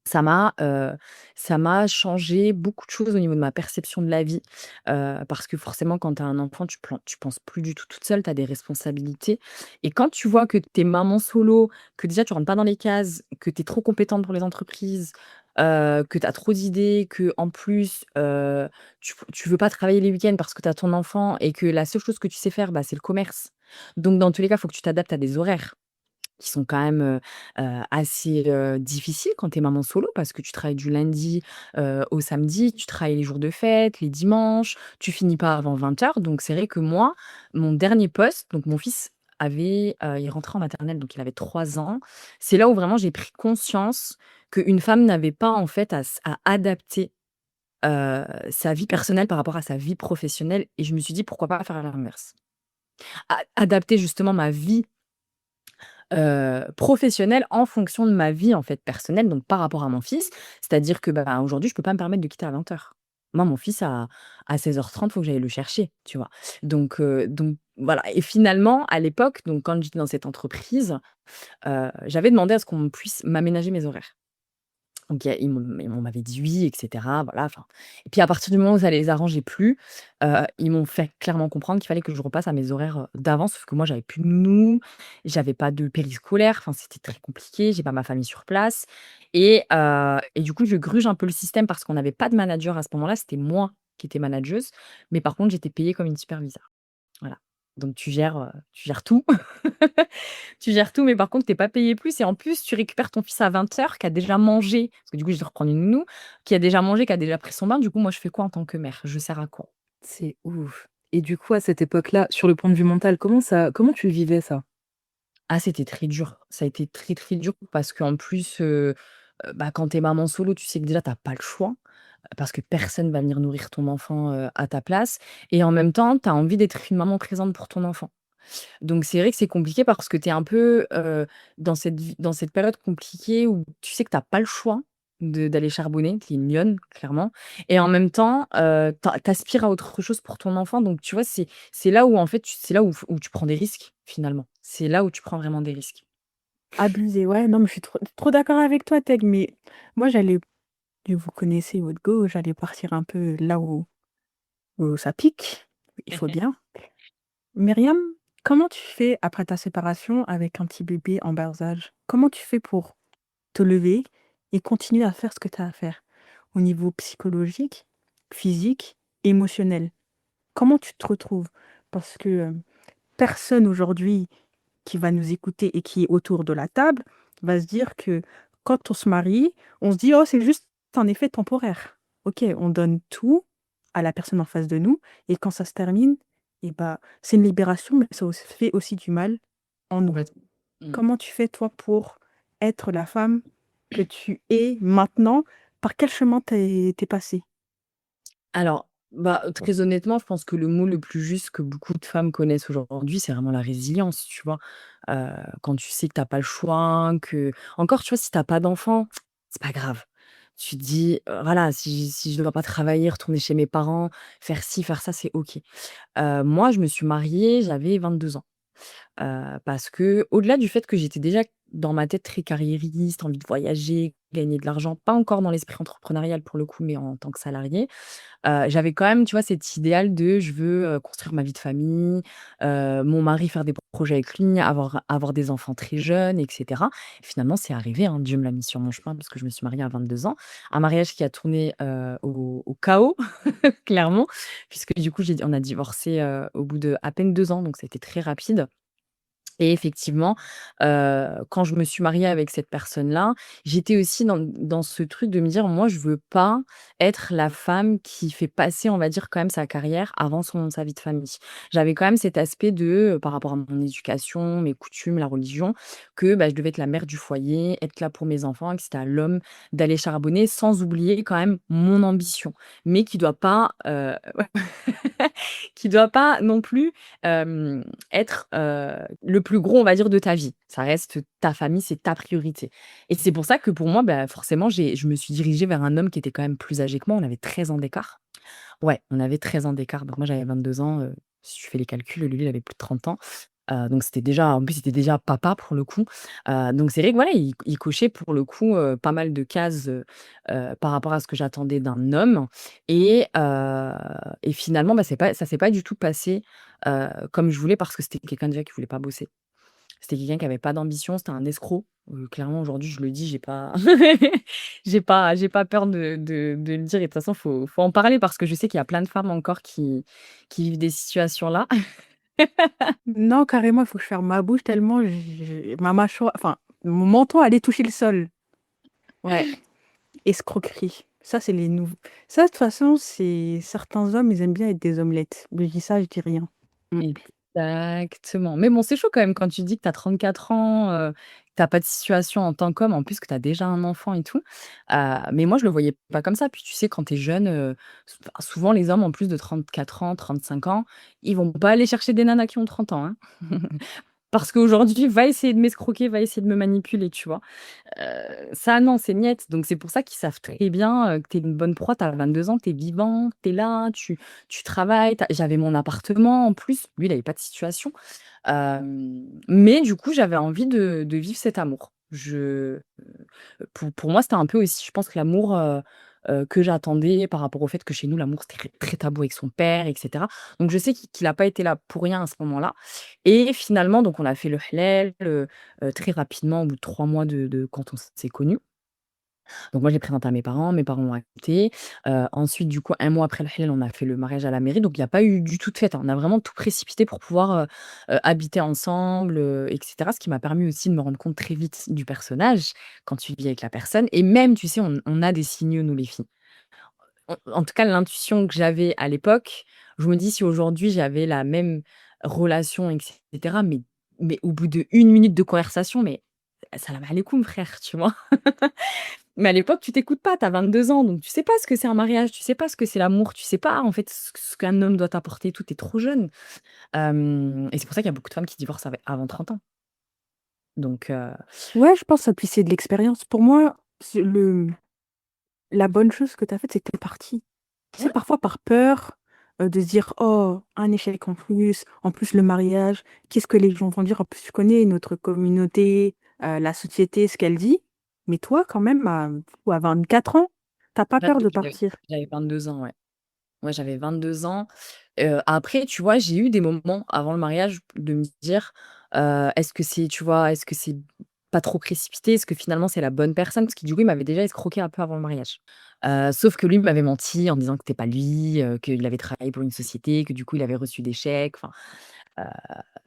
D: Ça m'a, heu, ça m'a changé beaucoup de choses au niveau de ma perception de la vie, parce que forcément quand tu as un enfant, tu penses plus du tout toute seule, tu as des responsabilités et quand tu vois que tu es maman solo, que déjà tu rentres pas dans les cases, que tu es trop compétente pour les entreprises, que tu as trop d'idées, qu'en plus, tu veux pas travailler les week-ends parce que tu as ton enfant et que la seule chose que tu sais faire, bah, c'est le commerce. Donc dans tous les cas, il faut que tu t'adaptes à des horaires qui sont quand même, assez, difficiles quand tu es maman solo parce que tu travailles du lundi, au samedi, tu travailles les jours de fête, les dimanches, tu finis pas avant 20h. Donc c'est vrai que moi, mon dernier poste, donc mon fils il rentrait en maternelle, donc il avait 3 ans. C'est là où vraiment j'ai pris conscience qu'une femme n'avait pas en fait à adapter, sa vie personnelle par rapport à sa vie professionnelle et je me suis dit: «Pourquoi pas faire l'inverse?» Adapter justement ma vie professionnelle en fonction de ma vie, en fait, personnelle, donc par rapport à mon fils. C'est-à-dire que, bah, aujourd'hui, je peux pas me permettre de quitter à 20h. Moi, mon fils à 16h30, faut que j'aille le chercher, tu vois? Donc voilà et finalement, à l'époque, donc quand j'étais dans cette entreprise, j'avais demandé à ce qu'on puisse m'aménager mes horaires. Donc on m'avait dit oui et cetera, voilà, enfin et puis à partir du moment où ça les arrangeait plus, ils m'ont fait clairement comprendre qu'il fallait que je repasse à mes horaires, d'avant, sauf que moi j'avais plus de nounou, j'avais pas de périscolaire, enfin c'était très compliqué, j'ai pas ma famille sur place et du coup je gruge un peu le système parce qu'on n'avait pas de manager à ce moment-là, c'était moi qui étais manageuse, mais par contre j'étais payée comme une superviseure. Voilà. Donc tu gères tout. Tu gères tout, mais par contre, tu es pas payé plus et en plus, tu récupères ton fils à 20h qui a déjà mangé, parce que du coup, je dois reprendre une nounou, qui a déjà mangé, qui a déjà pris son bain. Du coup, moi, je fais quoi en tant que mère? Je sers à quoi?
B: C'est ouf. Et du coup, à cette époque-là, sur le point de vue mental, comment tu vivais ça?
D: Ah, c'était très dur. Ça a été très, très dur parce qu'en plus, bah, quand tu es maman solo, tu sais que déjà, tu as pas le choix, parce que personne va venir nourrir ton enfant, à ta place et en même temps, tu as envie d'être une maman présente pour ton enfant. Donc c'est vrai que c'est compliqué parce que tu es un peu, dans cette période compliquée où tu sais que tu as pas le choix d'aller charbonner, tu es une lionne, clairement et en même temps, tu aspires à autre chose pour ton enfant donc tu vois, c'est là où en fait, c'est là où tu prends des risques, finalement. C'est là où tu prends vraiment des risques.
A: Abusé, ouais, non, mais je suis trop d'accord avec toi, Teg, mais moi, vous connaissez votre go, j'allais partir un peu là où ça pique, il faut bien. Myriam, comment tu fais après ta séparation avec un petit bébé en bas âge? Comment tu fais pour te lever et continuer à faire ce que tu as à faire? Au niveau psychologique, physique, émotionnel? Comment tu te retrouves? Parce que, personne aujourd'hui qui va nous écouter et qui est autour de la table va se dire que quand on se marie, on se dit: «Oh, c'est juste un effet temporaire». OK, on donne tout à la personne en face de nous et quand ça se termine et bah, c'est une libération, mais ça fait aussi du mal en nous.
D: Complètement. Mmh.
A: Comment tu fais toi pour être la femme que tu es maintenant? Par quel chemin t'es passée?
D: Alors, bah, très honnêtement, je pense que le mot le plus juste que beaucoup de femmes connaissent aujourd'hui, c'est vraiment la résilience, tu vois? Heu, Quand tu sais que tu as pas le choix, que encore, tu vois, si tu as pas d'enfant, c'est pas grave. Tu te dis: Voilà, si je ne dois pas travailler, retourner chez mes parents, faire ci, faire ça, c'est OK». Moi, je me suis mariée, j'avais 22 ans. Parce que au delà du fait que j'étais déjà dans ma tête très carriériste, envie de voyager, gagner de l'argent, pas encore dans l'esprit entrepreneurial pour le coup, mais en tant que salariée. J'avais quand même, tu vois, cet idéal de je veux, construire ma vie de famille, mon mari faire des projets avec lui, avoir des enfants très jeunes et cetera. Finalement, c'est arrivé, hein, Dieu me l'a mis sur mon chemin parce que je me suis mariée à 22 ans. Un mariage qui a tourné, au chaos, clairement, puisque du coup, j'ai on a divorcé, au bout de à peine 2 ans, donc ça a été très rapide. Et effectivement, quand je me suis mariée avec cette personne-là, j'étais aussi dans ce truc de me dire: «Moi, je veux pas être la femme qui fait passer, on va dire, quand même sa carrière avant sa vie de famille». J'avais quand même cet aspect de, par rapport à mon éducation, mes coutumes, la religion, que, bah, je devais être la mère du foyer, être là pour mes enfants et que c'était à l'homme d'aller charbonner, sans oublier quand même mon ambition. Mais qui doit pas, qui doit pas non plus, être, le plus gros, on va dire, de ta vie. Ça reste ta famille, c'est ta priorité et c'est pour ça que pour moi, bah, forcément, je me suis dirigée vers un homme qui était quand même plus âgé que moi. On avait 13 ans d'écart. Ouais, on avait 13 ans d'écart. Donc moi, j'avais 22 ans, si tu fais les calculs, lui, il avait plus de 30 ans. Donc c'était déjà en plus, c'était déjà papa pour le coup. Donc c'est vrai que voilà, il cochait pour le coup, pas mal de cases, par rapport à ce que j'attendais d'un homme et finalement, bah, c'est pas ça s'est pas du tout passé, comme je voulais parce que c'était quelqu'un déjà qui voulait pas bosser. C'était quelqu'un qui avait pas d'ambition, c'était un escroc. Clairement aujourd'hui je le dis, j'ai pas j'ai pas peur de le dire et de toute façon faut en parler parce que je sais qu'il y a plein de femmes encore qui vivent des situations là.
A: Non, carrément, il faut que je ferme ma bouche tellement ma mâchoire, enfin, mon menton allait toucher le sol. Ouais, escroquerie. Ça, c'est les nouveaux. Ça, de toute façon, c'est certains hommes, ils aiment bien être des omelettes. Je dis ça, je dis rien. Mm.
D: Exactement. Mais bon, c'est chaud quand même quand tu dis que tu as 34 ans, que tu pas de situation en tant qu'homme, en plus que tu as déjà un enfant et tout. Mais moi, je le voyais pas comme ça. Puis tu sais, quand tu es jeune, souvent les hommes en plus de 34 ans, 35 ans, ils vont pas aller chercher des nanas qui ont 30 ans, hein. Parce qu'aujourd'hui, va essayer de m'escroquer, va essayer de me manipuler, tu vois? Ça non, c'est niet. Donc c'est pour ça qu'ils savent très bien, que tu es une bonne proie. Tu as 22 ans, tu es vivant, tu es là, tu travailles. J'avais mon appartement en plus. Lui, il avait pas de situation. Mais du coup, j'avais envie de vivre cet amour. Pour moi, c'était un peu aussi, je pense que l'amour, que j'attendais par rapport au fait que chez nous, l'amour, c'était très tabou avec son père et cetera. Donc je sais qu'il a pas été là pour rien à ce moment-là et finalement, donc on a fait le halal, très rapidement au bout de 3 mois de quand on s'est connus. Donc moi, j'ai présenté à mes parents ont accepté. Ensuite, du coup, un mois après le halal, on a fait le mariage à la mairie. Donc il y a pas eu du tout de fête, hein. On a vraiment tout précipité pour pouvoir, habiter ensemble, et cetera. Ce qui m'a permis aussi de me rendre compte très vite du personnage, quand tu vis avec la personne et même, tu sais, on a des signaux, nous les filles. En tout cas, l'intuition que j'avais à l'époque, je me dis si aujourd'hui j'avais la même relation et cetera, mais au bout d'1 minute de conversation, mais salam alikoum frère, tu vois? Mais à l'époque, tu t'écoutes pas, tu as 22 ans, donc tu sais pas ce que c'est un mariage, tu sais pas ce que c'est l'amour, tu sais pas en fait ce qu'un homme doit t'apporter et tout, tu es trop jeune. Et c'est pour ça qu'il y a beaucoup de femmes qui divorcent avant 30 ans. Donc
A: Ouais, je pense que c'est de l'expérience. Pour moi, la bonne chose que tu as faite, c'est que tu es partie. Tu sais,
D: ouais,
A: parfois par peur de se dire, oh, un échec en plus le mariage, qu'est-ce que les gens vont dire? En plus, tu connais notre communauté, la société, ce qu'elle dit. Mais toi, quand même, à 24 ans, t'as pas peur de partir.
D: j'avais 22 ans, ouais. Ouais, j'avais 22 ans. Après, tu vois, j'ai eu des moments avant le mariage de me dire, «Est-ce que c'est» tu vois? «Est-ce que c'est pas trop précipité? Est-ce que finalement c'est la bonne personne?» parce que du coup, il m'avait déjà escroqué un peu avant le mariage. Sauf que lui m'avait menti en disant que c'était pas lui, qu'il avait travaillé pour une société, que du coup il avait reçu des chèques, enfin, heu,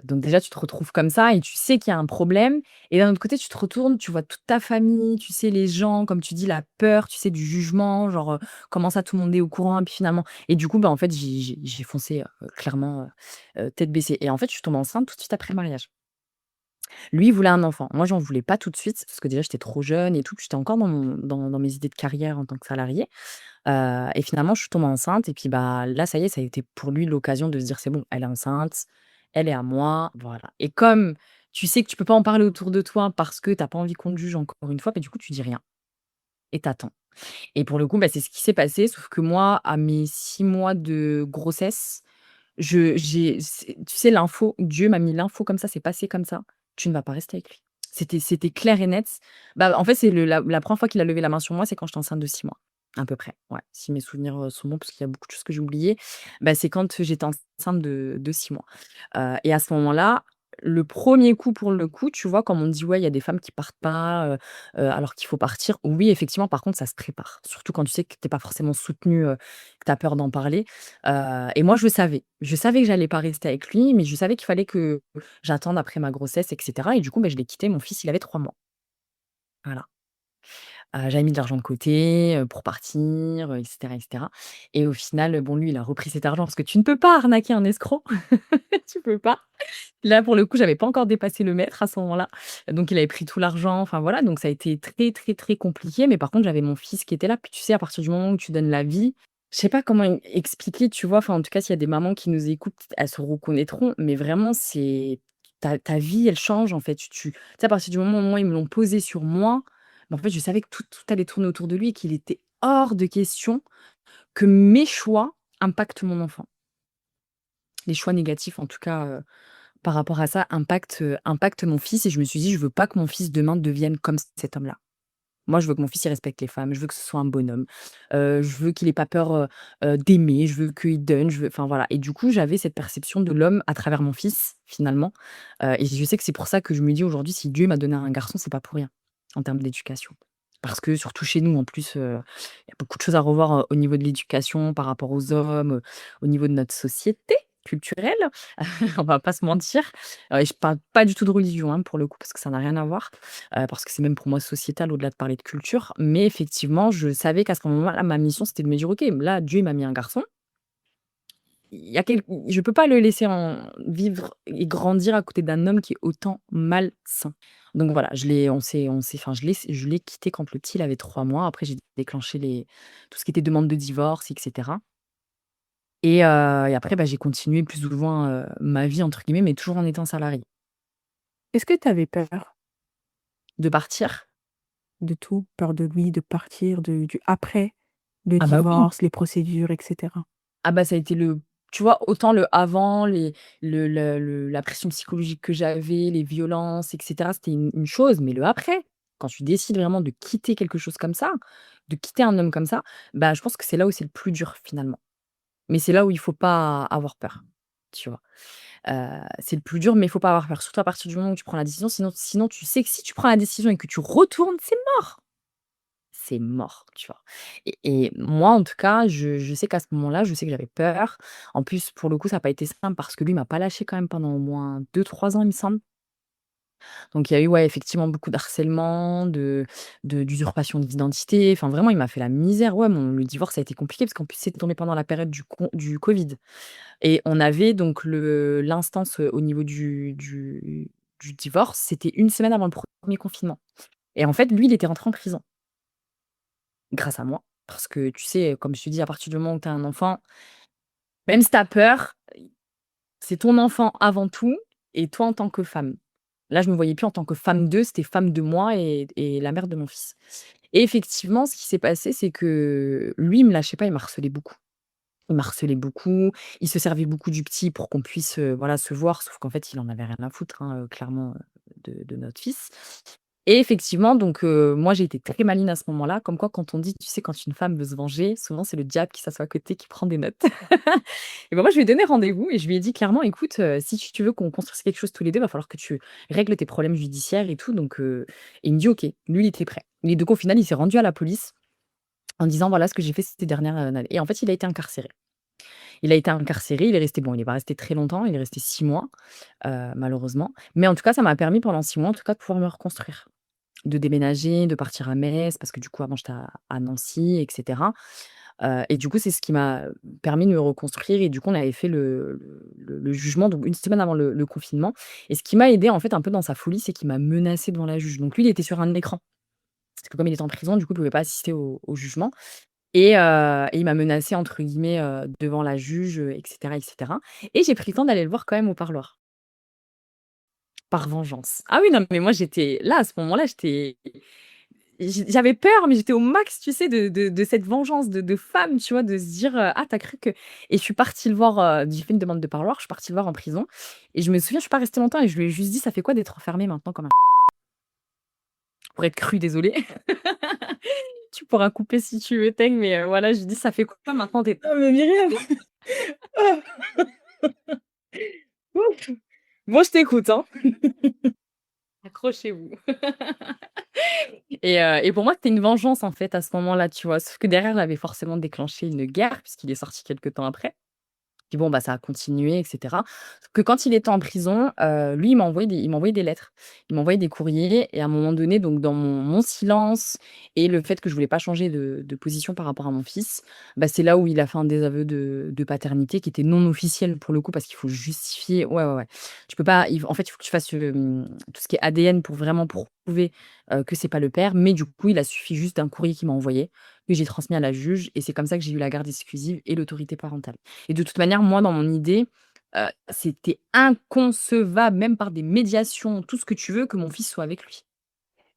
D: donc déjà tu te retrouves comme ça et tu sais qu'il y a un problème et d'un autre côté tu te retournes, tu vois toute ta famille, tu sais les gens, comme tu dis, la peur, tu sais, du jugement, genre, comment ça tout le monde est au courant et puis finalement et du coup, bah, en fait j'ai foncé, clairement, tête baissée et en fait je suis tombée enceinte tout de suite après le mariage. Lui, il voulait un enfant. Moi, j'en voulais pas tout de suite parce que déjà j'étais trop jeune et tout, puis j'étais encore dans mes idées de carrière en tant que salariée. Et finalement, je suis tombée enceinte et puis, bah, là, ça y est, ça a été pour lui l'occasion de se dire: «C'est bon, elle est enceinte, elle est à moi», voilà et comme tu sais que tu peux pas en parler autour de toi parce que tu as pas envie qu'on te juge encore une fois, bah, du coup, tu dis rien et tu attends et pour le coup, bah, c'est ce qui s'est passé sauf que moi, à mes 6 mois de grossesse, tu sais l'info, Dieu m'a mis l'info comme ça, c'est passé comme ça: «Tu ne vas pas rester avec lui». C'était clair et net. Bah, en fait, c'est la 1re fois qu'il a levé la main sur moi, c'est quand j'étais enceinte de 6 mois, à peu près, ouais, si mes souvenirs, sont bons, parce qu'il y a beaucoup de choses que j'ai oubliées. Bah, c'est quand j'étais enceinte de 6 mois, et à ce moment-là, le premier coup pour le coup, tu vois, comme on dit: «Ouais, il y a des femmes qui partent pas, alors qu'il faut partir». Oui, effectivement, par contre, ça se prépare, surtout quand tu sais que tu es pas forcément soutenue, que tu as peur d'en parler. Et moi, je le savais. Je savais que j'allais pas rester avec lui, mais je savais qu'il fallait que j'attende après ma grossesse et cetera et du coup, bah, je l'ai quitté. Mon fils, il avait 3 mois. Voilà. J'avais mis de l'argent de côté, pour partir, et cetera et cetera et au final, bon, lui, il a repris cet argent parce que tu ne peux pas arnaquer un escroc. Tu peux pas. Là, pour le coup, j'avais pas encore dépassé le maître à ce moment-là, donc il avait pris tout l'argent, enfin voilà, donc ça a été très, très, très compliqué, mais par contre, j'avais mon fils qui était là. Puis tu sais, à partir du moment où tu donnes la vie, je sais pas comment expliquer, tu vois? Enfin, en tout cas, s'il y a des mamans qui nous écoutent, elles se reconnaîtront, mais vraiment, c'est ta vie, elle change, en fait. Tu sais, à partir du moment où moi, ils me l'ont posé sur moi, bah, en fait, je savais que tout allait tourner autour de lui et qu'il était hors de question que mes choix impactent mon enfant. Les choix négatifs, en tout cas, par rapport à ça impacte mon fils et je me suis dit: «Je veux pas que mon fils demain devienne comme cet homme-là». Moi, je veux que mon fils, il respecte les femmes, je veux que ce soit un bonhomme, je veux qu'il ait pas peur, d'aimer, je veux qu'il donne, je veux enfin voilà et du coup, j'avais cette perception de l'homme à travers mon fils, finalement, et je sais que c'est pour ça que je me dis aujourd'hui, si Dieu m'a donné un garçon, c'est pas pour rien, en termes d'éducation. Parce que surtout chez nous, en plus, il y a beaucoup de choses à revoir, au niveau de l'éducation par rapport aux hommes, au niveau de notre société culturelle, on va pas se mentir. Et je parle pas du tout de religion, hein, pour le coup, parce que ça n'a rien à voir, parce que c'est même pour moi sociétal au-delà de parler de culture. Mais effectivement, je savais qu'à ce moment-là, ma mission, c'était de me dire: «OK, là, Dieu, il m'a mis un garçon, il y a quel je peux pas le laisser vivre et grandir à côté d'un homme qui est autant malsain». Donc voilà, enfin, je l'ai quitté quand le petit, il avait 3 mois. Après, j'ai déclenché tout ce qui était demande de divorce et cetera. Et après, bah, j'ai continué plus ou moins, «ma vie» entre guillemets, mais toujours en étant salariée.
A: Est-ce que tu avais peur
D: De partir?
A: de tout? Peur de lui, de partir, du après, le
D: Ah bah oui.
A: divorce, les procédures, et cetera?
D: Ah bah, ça a été tu vois, autant le avant, la pression psychologique que j'avais, les violences et cetera, c'était une chose, mais le après, quand tu décides vraiment de quitter quelque chose comme ça, de quitter un homme comme ça, bah, je pense que c'est là où c'est le plus dur finalement. Mais c'est là où il faut pas avoir peur, tu vois? C'est le plus dur, mais il faut pas avoir peur, surtout à partir du moment où tu prends la décision, sinon tu sais que si tu prends la décision et que tu retournes, c'est mort! C'est mort, tu vois? Et moi, en tout cas, je sais qu'à ce moment-là, je sais que j'avais peur. En plus, pour le coup, ça a pas été simple parce que lui m'a pas lâché quand même pendant au moins 2-3 ans, il me semble. Donc il y a eu, ouais, effectivement beaucoup de harcèlement, d'usurpation d'identité. Enfin, vraiment, il m'a fait la misère. Ouais, le divorce a été compliqué parce qu'en plus, c'est tombé pendant la période du covid et on avait donc l'instance, au niveau du divorce, c'était une semaine avant le premier confinement et en fait, lui, il était rentré en prison. Grâce à moi, parce que tu sais, comme je te dis, à partir du moment où tu as un enfant, même si tu as peur, c'est ton enfant avant tout et toi en tant que femme. Là, je me voyais plus en tant que femme d'eux, c'était femme de moi et la mère de mon fils. Et effectivement, ce qui s'est passé, c'est que lui, il me lâchait pas, il m'a harcelé beaucoup. Il m'a harcelé beaucoup, il se servait beaucoup du petit pour qu'on puisse, voilà, se voir, sauf qu'en fait, il en avait rien à foutre, hein, clairement, de notre fils. Et effectivement, donc moi, j'ai été très maligne à ce moment-là, comme quoi quand on dit, tu sais, quand une femme veut se venger, souvent c'est le diable qui s'assoit à côté, qui prend des notes. Et ben moi, je lui ai donné rendez-vous et je lui ai dit clairement: «Écoute, si tu veux qu'on construise quelque chose tous les 2, va falloir que tu règles tes problèmes judiciaires et tout», donc et il me dit: «OK». Lui, il était prêt. Et donc au final, il s'est rendu à la police en disant: «Voilà ce que j'ai fait ces dernières, années» et en fait, il a été incarcéré. Il a été incarcéré, il est resté bon, il est pas resté très longtemps, il est resté 6 mois, malheureusement. Mais en tout cas, ça m'a permis pendant 6 mois, en tout cas, de pouvoir me reconstruire. De déménager, de partir à Metz, parce que du coup, avant, j'étais à Nancy et cetera. Et du coup, c'est ce qui m'a permis de me reconstruire et du coup, on avait fait le jugement, donc une semaine avant le confinement et ce qui m'a aidé en fait, un peu dans sa folie, c'est qu'il m'a menacé devant la juge. Donc lui, il était sur un écran. Parce que comme il était en prison, du coup, il pouvait pas assister au jugement et il m'a menacé entre guillemets, devant la juge, et cetera et cetera et j'ai pris le temps d'aller le voir quand même au parloir. Par vengeance. Ah oui, non, mais moi, j'étais là, à ce moment-là, j'avais peur, mais j'étais au max, tu sais, de cette vengeance de femme, tu vois? De se dire, «Ah, tu cru que» et je suis partie le voir, j'ai fait une demande de parloir, je suis partie le voir en prison et je me souviens, je suis pas restée longtemps et je lui ai juste dit: «Ça fait quoi d'être enfermé maintenant comme un» pour être crue, désolée. Tu pourras couper si tu veux, Teng, mais voilà, je lui dis: «Ça fait quoi maintenant d'être»
A: Non mais Myriam! Ouf!
D: bon, je t'écoute, hein. Accrochez-vous. Et pour moi, c'était une vengeance, en fait, à ce moment-là, tu vois? Sauf que derrière, j'avais forcément déclenché une guerre puisqu'il est sorti quelque temps après. Puis bon, bah, ça a continué et cetera. Sauf que quand il était en prison, lui, il m'envoyait des lettres. Il m'envoyait des courriers et à un moment donné, donc dans mon silence et le fait que je voulais pas changer de position par rapport à mon fils, bah, c'est là où il a fait un désaveu de paternité qui était non officiel pour le coup parce qu'il faut justifier ouais, ouais, ouais. Tu peux pas en fait, il faut que tu fasses, tout ce qui est ADN pour vraiment prouver, que c'est pas le père. Mais du coup, il a suffi juste d'un courrier qu'il m'a envoyé, que j'ai transmis à la juge et c'est comme ça que j'ai eu la garde exclusive et l'autorité parentale. Et de toute manière, moi, dans mon idée, c'était inconcevable, même par des médiations, tout ce que tu veux, que mon fils soit avec lui.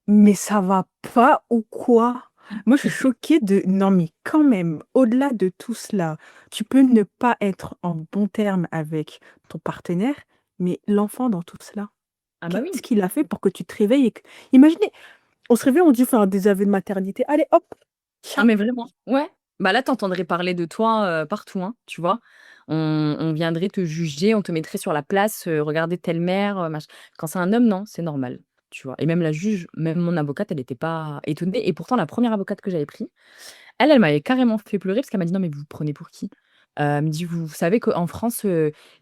A: Mais ça va pas ou quoi? Moi, je suis choquée de non, mais quand même, au-delà de tout cela, tu peux ne pas être en bons termes avec ton partenaire Mais l'enfant dans tout cela,
D: Ah bah
A: qu'est-ce
D: oui.
A: qu'il a fait pour que tu te réveilles imaginez, on se réveille, on dit faire des aveux de maternité. Allez, hop,
D: Ah
A: tcha.
D: mais vraiment, ouais. Bah là, t'entendrais parler de toi, partout, hein, tu vois? On viendrait te juger, on te mettrait sur la place, «Regardez telle mère, machin». Quand c'est un homme, non, c'est normal, tu vois? Et même la juge, même mon avocate, elle était pas étonnée et pourtant la première avocate que j'avais pris, elle m'avait carrément fait pleurer parce qu'elle m'a dit: «Non mais vous vous prenez pour qui?» Elle me dit: «Vous savez qu'en France,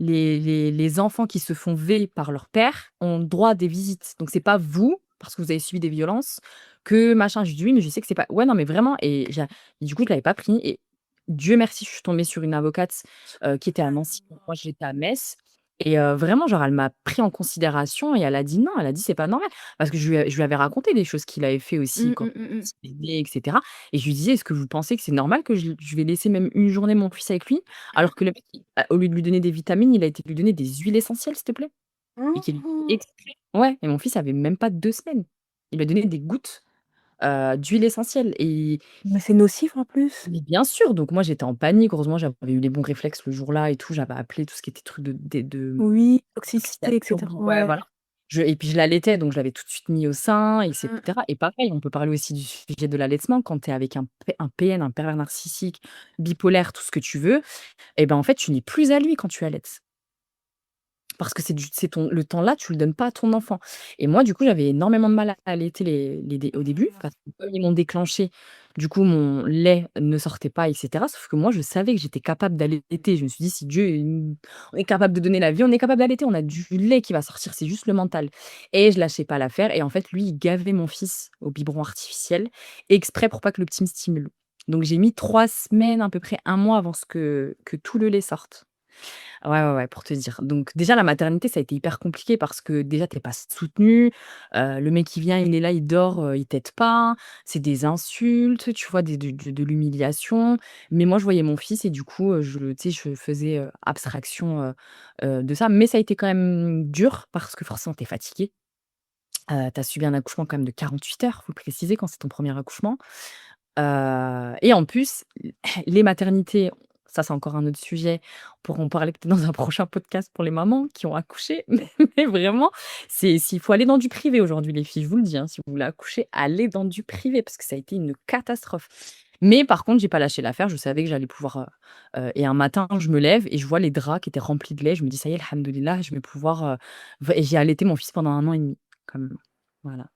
D: les enfants qui se font véler par leur père ont droit à des visites. Donc c'est pas vous, parce que vous avez subi des violences, que machin». Je lui dis: «Oui, mais je sais que c'est pas» ouais, non, mais vraiment et du coup, je l'avais pas pris et Dieu merci, je suis tombée sur une avocate, qui était à Nancy. Donc moi, j'étais à Metz et vraiment, genre, elle m'a pris en considération et elle a dit: «Non», elle a dit: «C'est pas normal». Parce que je lui avais raconté des choses qu'il avait fait aussi
A: Mmh,
D: quand
A: mmh, mmh, mmh.
D: il était né et cetera et je lui disais: «Est-ce que vous pensez que c'est normal que je vais laisser même une journée mon fils avec lui, alors que le mec, au lieu de lui donner des vitamines, il a été lui donner des huiles essentielles, s'il te plaît?» Et qu'il
A: Mmh.
D: exprès ouais et mon fils avait même pas 2 semaines. Il lui a donné des gouttes, d'huile essentielle et
A: Mais c'est nocif en plus.
D: mais bien sûr, donc moi j'étais en panique. Heureusement, j'avais eu les bons réflexes le jour-là et tout. J'avais appelé tout ce qui était truc de
A: Oui, toxicité, et
D: intoxication,
A: cetera.
D: ouais,
A: Ouais.
D: voilà. Et puis je l'allaitais, donc je l'avais tout de suite mis au sein et
A: Mmh.
D: cetera et pareil, on peut parler aussi du sujet de l'allaitement quand tu es avec un PN, un pervers narcissique, bipolaire, tout ce que tu veux et ben, en fait, tu n'es plus à lui quand tu allaites. Parce que c'est ton le temps-là, tu le donnes pas à ton enfant et moi, du coup, j'avais énormément de mal à allaiter les dé au début parce que comme ils m'ont déclenché, du coup, mon lait ne sortait pas et cetera. Sauf que moi, je savais que j'étais capable d'allaiter. Je me suis dit: «Si Dieu, on est capable de donner la vie, on est capable d'allaiter. On a du lait qui va sortir, c'est juste le mental» et je lâchais pas l'affaire et en fait, lui, il gavait mon fils au biberon artificiel exprès pour pas que le petit me stimule. Donc j'ai mis 3 semaines, à peu près un mois avant ce que tout le lait sorte. Ouais, ouais, ouais, pour te dire. Donc déjà la maternité, ça a été hyper compliqué parce que déjà tu es pas soutenu, le mec il vient, il est là, il dort, il t'aide pas, c'est des insultes, tu vois? De l'humiliation. Mais moi je voyais mon fils et du coup, tu sais, je faisais, abstraction, de ça. Mais ça a été quand même dur parce que forcément tu es fatigué. Tu as subi un accouchement quand même de 48 heures, faut le préciser quand c'est ton premier accouchement. Et en plus, les maternités, ça c'est encore un autre sujet, on pourra en parler peut-être dans un prochain podcast pour les mamans qui ont accouché, mais vraiment, c'est s'il faut aller dans du privé aujourd'hui les filles, je vous le dis, hein, si vous voulez accoucher, allez dans du privé parce que ça a été une catastrophe. Mais par contre, j'ai pas lâché l'affaire, je savais que j'allais pouvoir, et un matin, je me lève et je vois les draps qui étaient remplis de lait, je me dis: «Ça y est, alhamdoulilah, je vais pouvoir, et j'ai allaité mon fils pendant 1 an et demi, quand même. Voilà,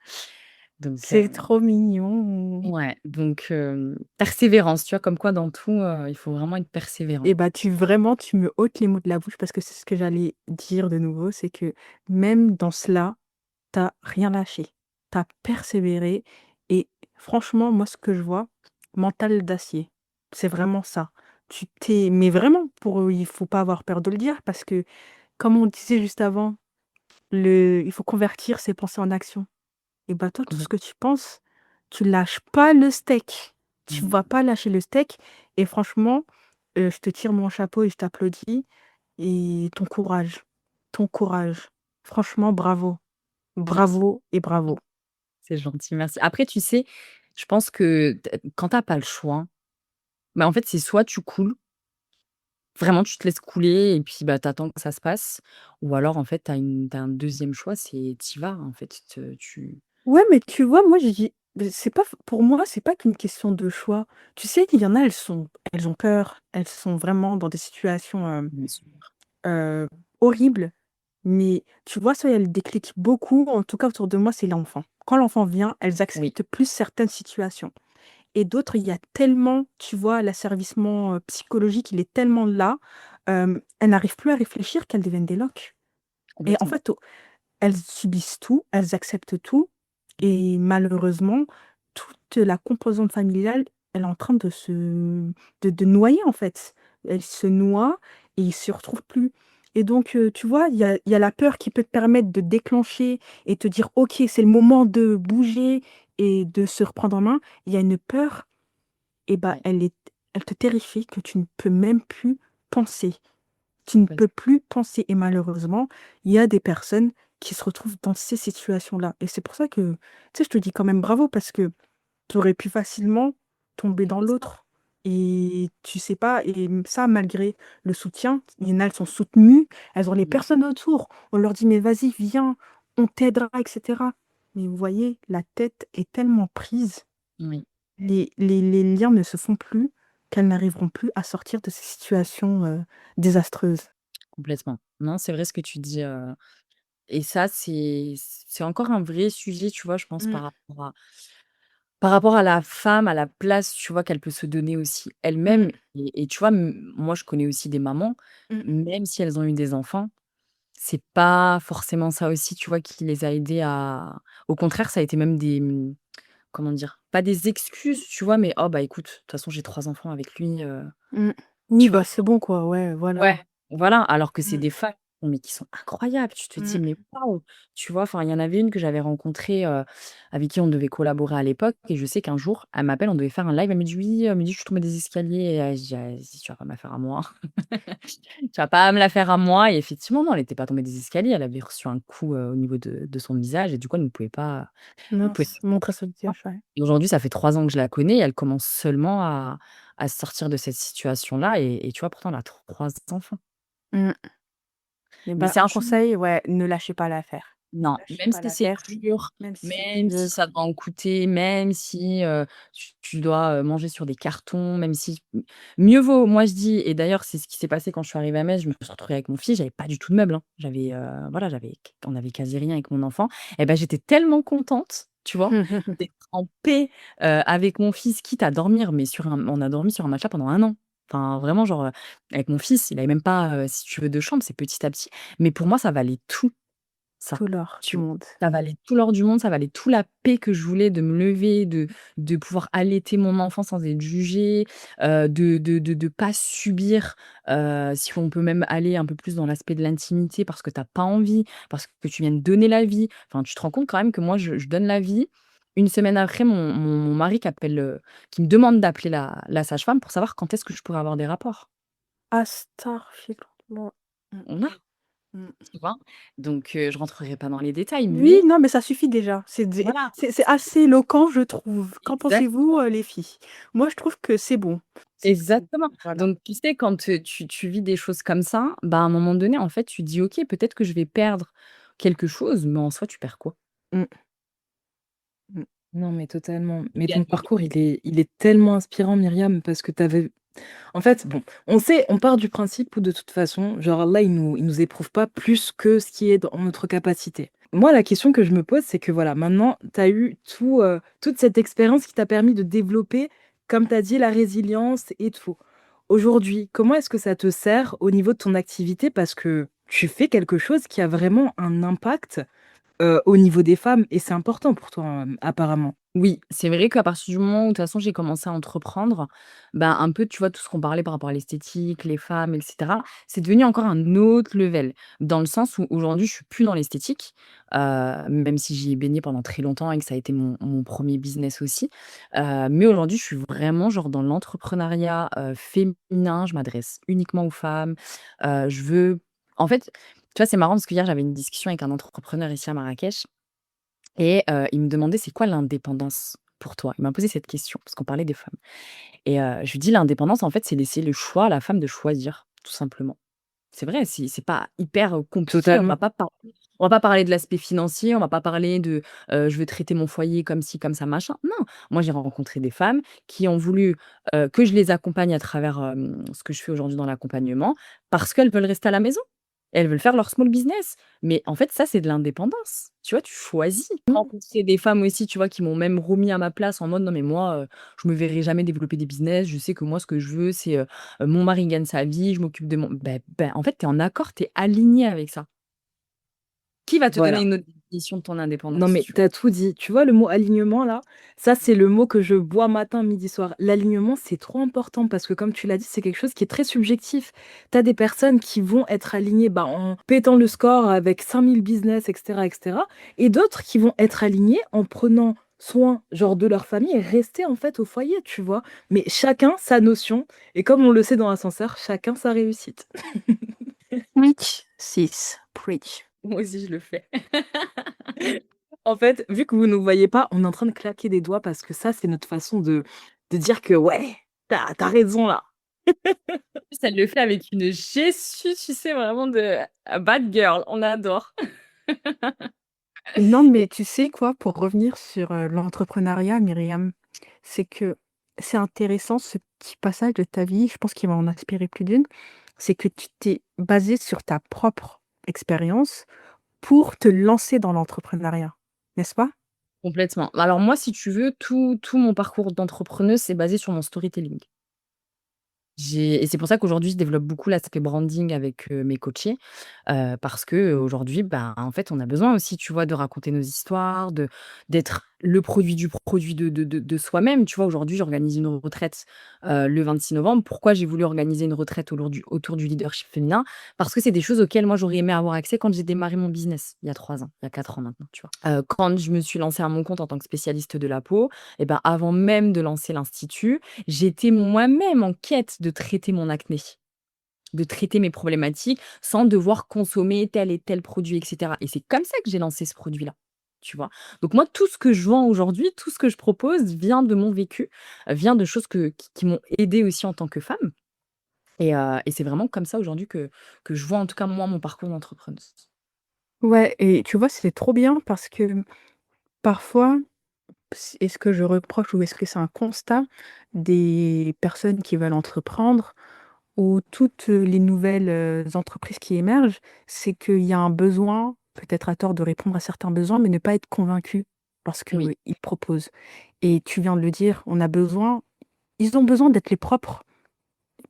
D: donc
A: C'est trop mignon.
D: ouais, donc persévérance, tu vois? Comme quoi dans tout, il faut vraiment être persévérant.
A: Et bah, tu me ôtes les mots de la bouche parce que c'est ce que j'allais dire de nouveau, c'est que même dans cela, t'as rien lâché. T'as persévéré et franchement, moi, ce que je vois, mental d'acier. C'est vraiment ça. Tu t'es mais vraiment il faut pas avoir peur de le dire parce que comme on disait juste avant, il faut convertir ses pensées en action. Et bah, toi, tout ce
D: Complèt
A: que tu penses, tu lâches pas le steak. Tu
D: mmh.
A: vas pas lâcher le steak et franchement, je te tire mon chapeau et je t'applaudis et ton courage, ton courage. Franchement, bravo,
D: Merci,
A: bravo et bravo.
D: c'est gentil, merci. Après, tu sais, je pense que quand tu pas le choix, bah, en fait, c'est soit tu coules, vraiment tu te laisses couler et puis, bah, tu attends que ça se passe ou alors en fait, tu un deuxième choix, c'est tu vas, en fait, tu
A: Ouais, mais tu vois, moi, c'est pas pour moi, c'est pas qu'une question de choix. Tu sais, il y en a, elles ont peur, elles sont vraiment dans des situations,
D: bien sûr.
A: heu, horribles. Mais tu vois, ça, elle déclic beaucoup, en tout cas autour de moi, c'est l'enfant. Quand l'enfant vient, elles
D: Oui,
A: acceptent plus certaines situations et d'autres, il y a tellement, tu vois, l'asservissement, psychologique, il est tellement là, elles n'arrivent plus à réfléchir qu'elles deviennent des loques et en
D: complètement.
A: fait, elles subissent tout, elles acceptent tout et malheureusement, toute la composante familiale, elle est en train de noyer, en fait. Elle se noie et ils se retrouvent plus et donc tu vois, il y a la peur qui peut te permettre de déclencher et te dire: «OK, c'est le moment de bouger et de se reprendre en main». Il y a une peur et bah,
D: Ouais,
A: elle te terrifie que tu ne peux même plus penser. Tu ne peux
D: complètement.
A: plus penser et malheureusement, il y a des personnes qui se retrouvent dans ces situations-là et c'est pour ça que, tu sais, je te dis quand même bravo parce que tu aurais pu facilement tomber dans
D: C'est ça.
A: l'autre. Et tu sais pas, et ça, malgré le soutien, il y en a, elles sont soutenues, elles ont les
D: Mmh.
A: personnes autour. On leur dit, mais vas-y, viens, on t'aidera, etc. Mais vous voyez, la tête est tellement prise,
D: Oui,
A: les liens ne se font plus, qu'elles n'arriveront plus à sortir de ces situations désastreuses.
D: complètement. Non, c'est vrai ce que tu dis, et ça, c'est encore un vrai sujet, tu vois, je pense,
A: Mm,
D: par rapport à la femme, à la place, tu vois, qu'elle peut se donner aussi
A: mm,
D: elle-même et tu vois, moi, je connais aussi des mamans,
A: mm.
D: même si elles ont eu des enfants, c'est pas forcément ça aussi, tu vois, qui les a aidées à au contraire, ça a été même comment dire? Pas des excuses, tu vois, mais: «Oh bah, écoute, de toute façon, j'ai 3 enfants avec lui»,
A: Mm. Oui,
D: tu vois?
A: bah c'est bon, quoi, ouais, voilà.
D: Ouais, voilà, alors que c'est
A: Mm,
D: des femmes, mais qui sont incroyables. Tu te dis:
A: mm.
D: «Mais waouh!» Tu vois? Enfin, il y en avait une que j'avais rencontrée, avec qui on devait collaborer à l'époque et je sais qu'un jour, elle m'appelle, on devait faire un live, elle me dit: «Oui», elle me dit: «Je suis tombée des escaliers» et je dis: «Ah vas-y, tu vas pas me la faire à moi. Tu vas pas me la faire à moi» et effectivement, non, elle était pas tombée des escaliers, elle avait reçu un coup, au niveau de son visage et du coup, elle ne pouvait pas elle pouvait
A: Mince, mon très
D: pas.
A: solitaire, ouais.
D: Et aujourd'hui, ça fait 3 ans que je la connais et elle commence seulement à sortir de cette situation-là et tu vois, pourtant, elle a 3 enfants.
A: Mm. Eh
D: Mais
A: ben,
D: c'est un
A: un
D: chemin.
A: conseil, ouais, ne lâchez pas l'affaire. Ne
D: Non,
A: lâchez
D: même
A: pas
D: si c'est
A: l'affaire,
D: dur,
A: même si c'est
D: même si
A: dur.
D: ça doit en coûter, même si, tu dois, manger sur des cartons, même si mieux vaut moi je dis et d'ailleurs c'est ce qui s'est passé quand je suis arrivée à Metz, je me suis retrouvée avec mon fils, j'avais pas du tout de meubles, hein. J'avais, voilà, on avait quasi rien avec mon enfant et ben j'étais tellement contente, tu vois? D'être en paix, avec mon fils, quitte à dormir, mais on a dormi sur un matelas pendant 1 an. Enfin vraiment genre, avec mon fils, il avait même pas, si tu veux, de chambre, c'est petit à petit, mais pour moi ça valait tout. Ça,
A: Tout l'or
D: tu
A: du
D: vois?
A: monde.
D: Ça valait tout l'or du monde, ça valait tout la paix que je voulais de me lever, de pouvoir allaiter mon enfant sans être jugée, de pas subir, si on peut même aller un peu plus dans l'aspect de l'intimité parce que tu as pas envie, parce que tu viens de donner la vie. Enfin, tu te rends compte quand même que moi je donne la vie. Une semaine après, mon mari qui me demande d'appeler la sage-femme pour savoir quand est-ce que je pourrais avoir des rapports.
A: Astaghfirullah. Mmh,
D: On a,
A: mmh.
D: tu vois? Donc je rentrerai pas dans les détails,
A: Oui,
D: mais
A: non, mais ça suffit déjà.
D: voilà.
A: C'est assez éloquent, je trouve. Qu'en
D: Exact
A: pensez-vous, les filles? Moi, je trouve que c'est bon. C'est bon.
D: exactement.
A: Voilà.
D: Donc tu sais, quand, tu vis des choses comme ça, bah, à un moment donné, en fait, tu dis: «OK, peut-être que je vais perdre quelque chose», mais en soi, tu perds quoi?
A: Mmh, mmh.
B: Non, mais totalement.
D: Tu
B: Mais ton
D: gagnes
B: parcours, il est tellement inspirant, Myriam, parce que tu avais en fait, bon, on part du principe où de toute façon, genre Allah, il nous éprouve pas plus que ce qui est dans notre capacité. Moi, la question que je me pose, c'est que voilà, maintenant, tu as eu toute cette expérience qui t'a permis de développer, comme tu as dit, la résilience et tout. Aujourd'hui, comment est-ce que ça te sert au niveau de ton activité? Parce que tu fais quelque chose qui a vraiment un impact au niveau des femmes et c'est important pour toi, apparemment.
D: Oui, c'est vrai qu'à partir du moment où, de toute façon, j'ai commencé à entreprendre, ben, un peu, tu vois, tout ce qu'on parlait par rapport à l'esthétique, les femmes et cetera, c'est devenu encore un autre level. Dans le sens où, aujourd'hui, je suis plus dans l'esthétique, même si j'y ai baigné pendant très longtemps et que ça a été mon 1er business aussi. Mais aujourd'hui, je suis vraiment, genre, dans l'entrepreneuriat, féminin. Je m'adresse uniquement aux femmes. Je veux en fait, tu vois, c'est marrant parce qu'hier, j'avais une discussion avec un entrepreneur ici à Marrakech et il me demandait: «C'est quoi l'indépendance pour toi?» Il m'a posé cette question parce qu'on parlait des femmes et je lui dis: «L'indépendance, en fait, c'est laisser le choix à la femme de choisir, tout simplement». C'est vrai, c'est pas hyper, compliqué.
B: Totalement.
D: On va pas parler de l'aspect financier, on va pas parler de, je veux traiter mon foyer comme ci, comme ça, machin. Non, moi, j'ai rencontré des femmes qui ont voulu, que je les accompagne à travers, ce que je fais aujourd'hui dans l'accompagnement, parce qu'elles veulent rester à la maison. Elles veulent faire leur small business. Mais en fait, ça, c'est de l'indépendance. Tu vois, tu choisis. Rencontrer des femmes aussi, tu vois, qui m'ont même remis à ma place en mode: «Non mais moi, je me verrai jamais développer des business. Je sais que moi, ce que je veux, c'est, mon mari gagne sa vie, je m'occupe de mon» en fait, tu es en accord, tu es aligné avec ça. Qui va te donner
B: Voilà.
D: une autre définition de ton
B: Non,
D: indépendance,
B: mais
D: tu
B: tu as tout dit. Tu vois, le mot alignement, là, ça, c'est le mot que je bois matin, midi, soir. L'alignement, c'est trop important parce que, comme tu l'as dit, c'est quelque chose qui est très subjectif. Tu as des personnes qui vont être alignées bah, en pétant le score avec 5000 business, etc., etc. Et d'autres qui vont être alignées en prenant soin, genre, de leur famille et rester, en fait, au foyer, tu vois. Mais chacun sa notion. Et comme on le sait dans l'ascenseur, chacun sa réussite.
A: Preach, sis, preach.
D: Moi aussi, je le fais.
B: En fait, vu que vous ne nous voyez pas, on est en train de claquer des doigts parce que ça, c'est notre façon de dire que ouais.
D: T'as raison là. En plus, elle le fait avec une gestu, tu sais, vraiment de bad girl, on adore.
A: Non, mais tu sais quoi? Pour revenir sur, l'entrepreneuriat, Myriam, c'est que c'est intéressant ce petit passage de ta vie, je pense qu'il va en inspirer plus d'une. C'est que tu t'es basée sur ta propre expérience pour te lancer dans l'entrepreneuriat, n'est-ce pas?
D: Complètement. Alors moi, si tu veux, tout mon parcours d'entrepreneuse, c'est basé sur mon storytelling. Et c'est pour ça qu'aujourd'hui, je développe beaucoup l'aspect branding avec, mes coachés, parce qu'aujourd'hui, bah, en fait, on a besoin aussi, tu vois, de raconter nos histoires, d'être le produit du produit de soi-même, tu vois? Aujourd'hui, j'organise une retraite, le 26 novembre. Pourquoi j'ai voulu organiser une retraite autour du leadership féminin? Parce que c'est des choses auxquelles moi, j'aurais aimé avoir accès quand j'ai démarré mon business, il y a 3 ans, il y a 4 ans maintenant, tu vois? Quand je me suis lancée à mon compte en tant que spécialiste de la peau et ben, avant même de lancer l'institut, j'étais moi-même en quête de traiter mon acné, de traiter mes problématiques sans devoir consommer tel et tel produit et cetera et c'est comme ça que j'ai lancé ce produit-là, tu vois? Donc moi, tout ce que je vends aujourd'hui, tout ce que je propose vient de mon vécu, vient de choses qui m'ont aidée aussi en tant que femme et c'est vraiment comme ça aujourd'hui que je vois en tout cas moi mon parcours d'entrepreneuse.
A: Ouais et tu vois, c'est trop bien parce que parfois, est-ce que je reproche ou est-ce que c'est un constat des personnes qui veulent entreprendre ou toutes, les nouvelles, entreprises qui émergent, c'est qu'il y a un besoin, peut-être à tort, de répondre à certains besoins, mais ne pas être convaincu parce
D: Oui,
A: qu'ils proposent et tu viens de le dire, ils ont besoin d'être les propres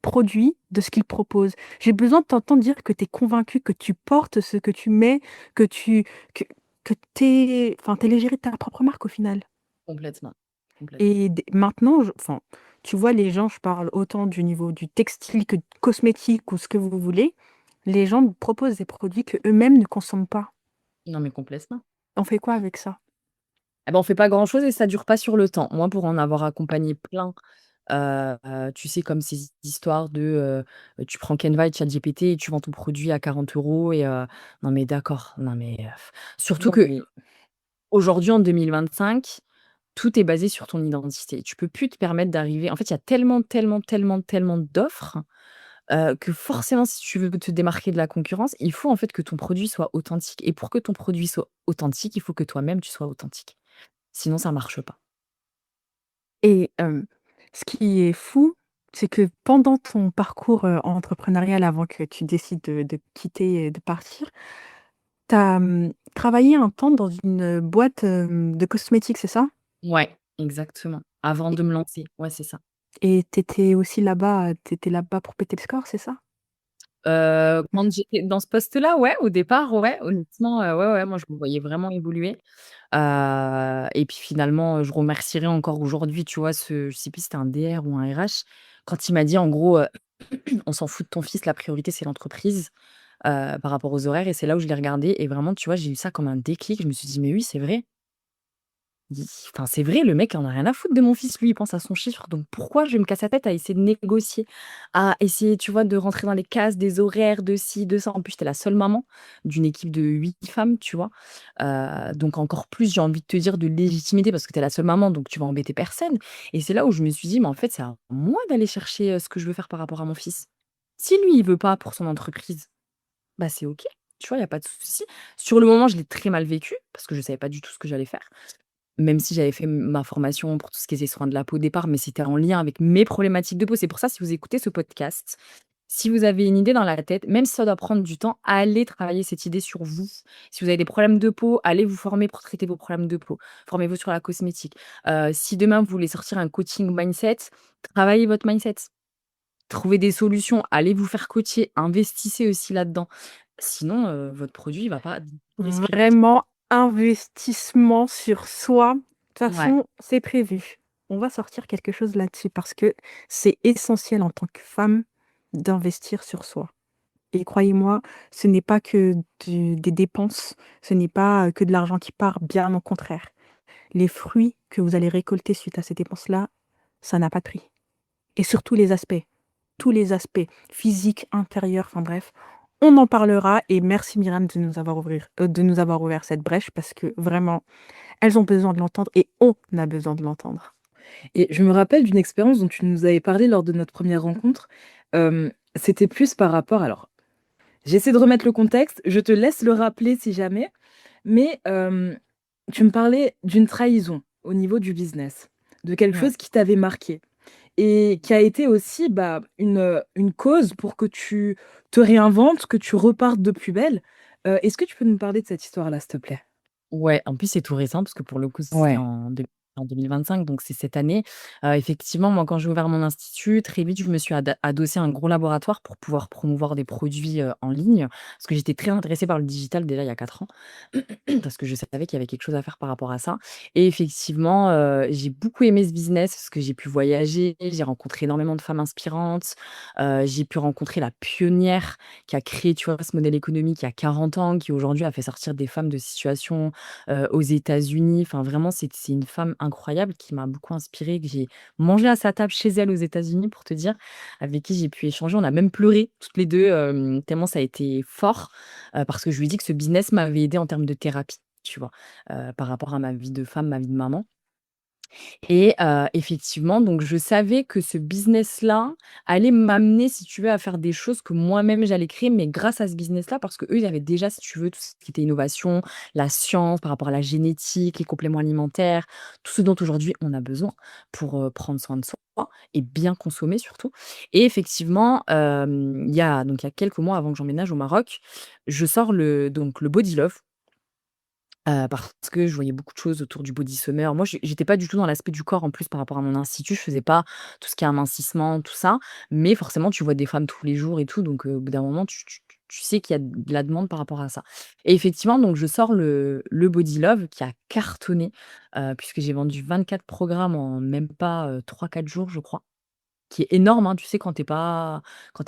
A: produits de ce qu'ils proposent. J'ai besoin de t'entendre dire que tu es convaincu, que tu portes ce que tu mets, que tu que que tu es enfin, tu es l'égérie de ta propre marque au final.
D: complètement, complètement.
A: Et maintenant, enfin, tu vois, les gens, je parle autant du niveau du textile que cosmétique ou ce que vous voulez, les gens nous proposent des produits que eux-mêmes ne consomment pas.
D: Non mais complètement.
A: On fait quoi avec ça?
D: Eh ben, on fait pas grand-chose et ça dure pas sur le temps. Moi, pour en avoir accompagné plein, tu sais, comme ces histoires tu prends Canva et ChatGPT et tu vends ton produit à 40 € non mais d'accord, non mais, surtout
A: Non mais
D: qu'aujourd'hui en 2025, tout est basé sur ton identité. Tu peux plus te permettre d'arriver en fait, il y a tellement, tellement, tellement, tellement d'offres, que forcément si tu veux te démarquer de la concurrence, il faut en fait que ton produit soit authentique et pour que ton produit soit authentique, il faut que toi-même tu sois authentique. Sinon ça marche pas.
A: et ce qui est fou, c'est que pendant ton parcours, entrepreneurial avant que tu décides de quitter et de partir, tu as, travaillé un temps dans une, boîte, de cosmétiques, c'est ça?
D: Ouais, exactement. Avant de me lancer, ouais, c'est ça.
A: Et tu étais aussi là-bas, tu étais là-bas pour péter le score, c'est ça?
D: Quand j'étais dans ce poste-là, ouais, au départ, ouais, honnêtement, ouais, ouais, moi je me voyais vraiment évoluer, et puis finalement, je remercierai encore aujourd'hui, tu vois, je sais plus si c'était un DR ou un RH, quand il m'a dit en gros, «On s'en fout de ton fils, la priorité c'est l'entreprise», par rapport aux horaires et c'est là où je l'ai regardé et vraiment, tu vois, j'ai eu ça comme un déclic. Je me suis dit: «Mais oui, c'est vrai». Il Enfin, c'est vrai, le mec en a rien à foutre de mon fils. Lui, il pense à son chiffre, donc pourquoi je vais me casser la tête à essayer de négocier, à essayer, tu vois, de rentrer dans les cases des horaires, de ci, de ça. En plus, j'étais la seule maman d'une équipe de 8 femmes, tu vois? Donc encore plus, j'ai envie de te dire, de légitimité parce que tu es la seule maman, donc tu vas embêter personne et c'est là où je me suis dit: «Mais en fait, c'est à moi d'aller chercher, ce que je veux faire par rapport à mon fils». Si lui, il veut pas pour son entreprise, bah, c'est OK, tu vois? Il y a pas de souci. Sur le moment, je l'ai très mal vécu parce que je savais pas du tout ce que j'allais faire. Même si j'avais fait ma formation pour tout ce qui était soins de la peau au départ, mais c'était en lien avec mes problématiques de peau. C'est pour ça, si vous écoutez ce podcast, si vous avez une idée dans la tête, même si ça doit prendre du temps, allez travailler cette idée sur vous. Si vous avez des problèmes de peau, allez vous former pour traiter vos problèmes de peau. Formez-vous sur la cosmétique. Si demain vous voulez sortir un coaching mindset, travaillez votre mindset. Trouvez des solutions, allez vous faire coacher, investissez aussi là-dedans. Sinon, votre produit il va pas respirer.
A: Vraiment investissement sur soi. De toute
D: Ouais,
A: façon, c'est prévu. On va sortir quelque chose là-dessus parce que c'est essentiel en tant que femme d'investir sur soi. Et croyez-moi, ce n'est pas que des dépenses, ce n'est pas que de l'argent qui part, bien au contraire. Les fruits que vous allez récolter suite à ces dépenses-là, ça n'a pas de prix. Et sur tous les aspects, physiques, intérieurs, enfin bref, on en parlera et merci Myriam de nous avoir ouvert cette brèche parce que vraiment, elles ont besoin de l'entendre et on a besoin de l'entendre.
B: Et je me rappelle d'une expérience dont tu nous avais parlé lors de notre première rencontre. C'était plus par rapport alors, j'essaie de remettre le contexte, je te laisse le rappeler si jamais, mais tu me parlais d'une trahison au niveau du business, de quelque
D: Ouais.
B: chose qui t'avait marqué et qui a été aussi, bah, une cause pour que tu te réinventes, que tu repartes de plus belle. Est-ce que tu peux nous parler de cette histoire-là, s'il te plaît?
D: Ouais, en plus, c'est tout récent parce que pour le coup, c'était
B: Ouais.
D: en 2025, donc c'est cette année. Effectivement, moi, quand j'ai ouvert mon institut, très vite, je me suis adossée à un gros laboratoire pour pouvoir promouvoir des produits, en ligne. Parce que j'étais très intéressée par le digital déjà il y a 4 ans, parce que je savais qu'il y avait quelque chose à faire par rapport à ça. Et effectivement, j'ai beaucoup aimé ce business parce que j'ai pu voyager, j'ai rencontré énormément de femmes inspirantes, j'ai pu rencontrer la pionnière qui a créé, tu vois, ce modèle économique il y a 40 ans, qui aujourd'hui a fait sortir des femmes de situations aux États-Unis. Enfin, vraiment, c'est une femme incroyable qui m'a beaucoup inspirée, que j'ai mangé à sa table chez elle aux États-Unis, pour te dire, avec qui j'ai pu échanger. On a même pleuré toutes les 2, tellement ça a été fort, parce que je lui ai dit que ce business m'avait aidée en termes de thérapie, tu vois? Par rapport à ma vie de femme, ma vie de maman. Et effectivement, donc je savais que ce business-là allait m'amener, si tu veux, à faire des choses que moi-même j'allais créer, mais grâce à ce business-là, parce qu'eux, ils avaient déjà, si tu veux, tout ce qui était innovation, la science par rapport à la génétique, les compléments alimentaires, tout ce dont aujourd'hui on a besoin pour, prendre soin de soi et bien consommer surtout. Et effectivement, il y a quelques mois avant que j'emménage au Maroc, je sors le Body Love. Parce que je voyais beaucoup de choses autour du body summer. Moi, j'étais pas du tout dans l'aspect du corps en plus par rapport à mon institut. Je faisais pas tout ce qui est amincissement, tout ça. Mais forcément, tu vois des femmes tous les jours et tout, donc au bout d'un moment, tu sais qu'il y a de la demande par rapport à ça. Et effectivement, donc je sors le Body Love qui a cartonné, puisque j'ai vendu 24 programmes en même pas, 3-4 jours, je crois. Qui est énorme, hein, tu sais, quand tu es pas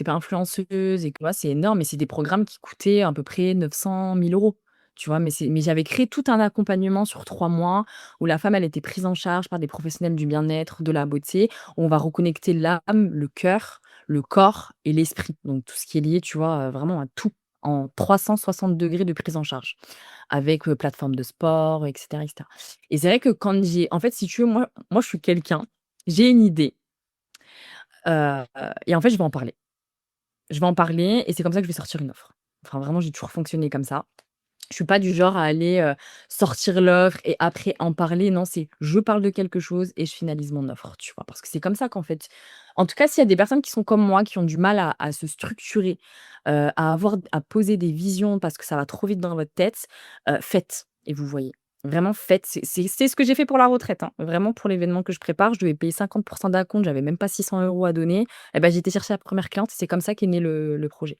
D: influenceuse et que voilà, c'est énorme et c'est des programmes qui coûtaient à peu près 900 000 €, tu vois? Mais j'avais créé tout un accompagnement sur 3 mois où la femme, elle était prise en charge par des professionnels du bien-être, de la beauté, où on va reconnecter l'âme, le cœur, le corps et l'esprit. Donc tout ce qui est lié, tu vois, vraiment à tout, en 360 degrés de prise en charge avec, plateforme de sport et cetera et cetera. Et c'est vrai que quand j'ai en fait, si tu veux, moi je suis quelqu'un, j'ai une idée. Et en fait, je vais en parler. Je vais en parler et c'est comme ça que je vais sortir une offre. Enfin, vraiment, j'ai toujours fonctionné comme ça. Je suis pas du genre à aller, sortir l'offre et après en parler. Non, c'est je parle de quelque chose et je finalise mon offre, tu vois? Parce que c'est comme ça qu'en fait en tout cas, s'il y a des personnes qui sont comme moi, qui ont du mal à se structurer, à poser des visions parce que ça va trop vite dans votre tête, faites et vous voyez. Vraiment faites. C'est ce que j'ai fait pour la retraite, hein. Vraiment pour l'événement que je prépare, je devais payer 50 d'acompte, j'avais même pas 600 € à donner. Et ben, j'ai été chercher la première cliente et c'est comme ça qu'est né le projet.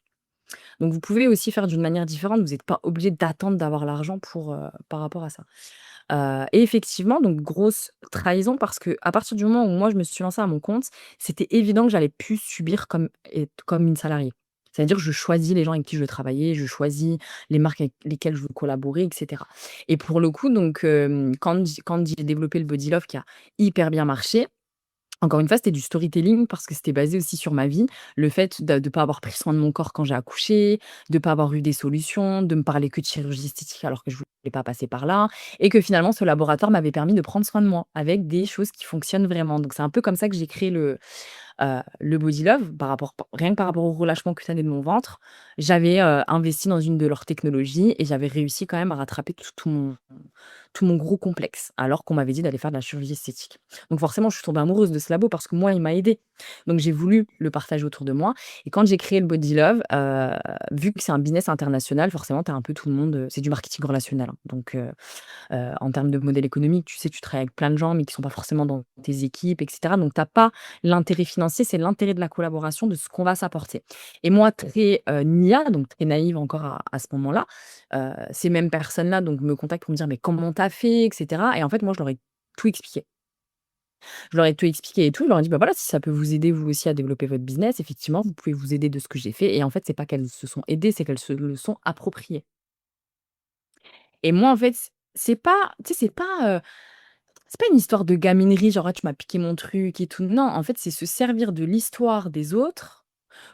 D: Donc vous pouvez aussi faire d'une manière différente. Vous n'êtes pas obligé d'attendre d'avoir l'argent pour, par rapport à ça. Et effectivement, donc grosse trahison parce que à partir du moment où moi je me suis lancée à mon compte, c'était évident que j'allais plus subir comme une salariée. C'est-à-dire que je choisis les gens avec qui je veux travailler, je choisis les marques avec lesquelles je veux collaborer et cetera. Et pour le coup donc, quand j'ai développé le Body Love qui a hyper bien marché, encore une fois, c'était du storytelling parce que c'était basé aussi sur ma vie. Le fait de pas avoir pris soin de mon corps quand j'ai accouché, de pas avoir eu des solutions, de me parler que de chirurgie esthétique alors que je voulais pas passer par là et que finalement ce laboratoire m'avait permis de prendre soin de moi avec des choses qui fonctionnent vraiment. Donc c'est un peu comme ça que j'ai créé le Body Love par rapport rien que par rapport au relâchement cutané de mon ventre. J'avais, investi dans une de leurs technologies et j'avais réussi quand même à rattraper tout mon gros complexe, alors qu'on m'avait dit d'aller faire de la chirurgie esthétique. Donc forcément, je suis tombée amoureuse de ce labo parce que moi, il m'a aidée. Donc j'ai voulu le partager autour de moi et quand j'ai créé le Body Love, vu que c'est un business international, forcément, tu as un peu tout le monde, c'est du marketing relationnel, hein. Donc en termes de modèle économique, tu sais, tu travailles avec plein de gens, mais qui sont pas forcément dans tes équipes et cetera. Donc tu as pas l'intérêt financier, c'est l'intérêt de la collaboration, de ce qu'on va s'apporter. Et moi, très, nia, donc très naïve encore à ce moment-là, ces mêmes personnes-là donc me contactent pour me dire: «Mais comment tu as fait?» et cetera et en fait, moi, je leur ai tout expliqué. Je leur ai tout expliqué et tout. Je leur ai dit: «Bah, voilà, si ça peut vous aider vous aussi à développer votre business, effectivement, vous pouvez vous aider de ce que j'ai fait» et en fait, c'est pas qu'elles se sont aidées, c'est qu'elles se le sont appropriées. Et moi, en fait, c'est pas tu sais, c'est pas une histoire de gaminerie, genre: «Ah, tu m'as piqué mon truc et tout». Non, en fait, c'est se servir de l'histoire des autres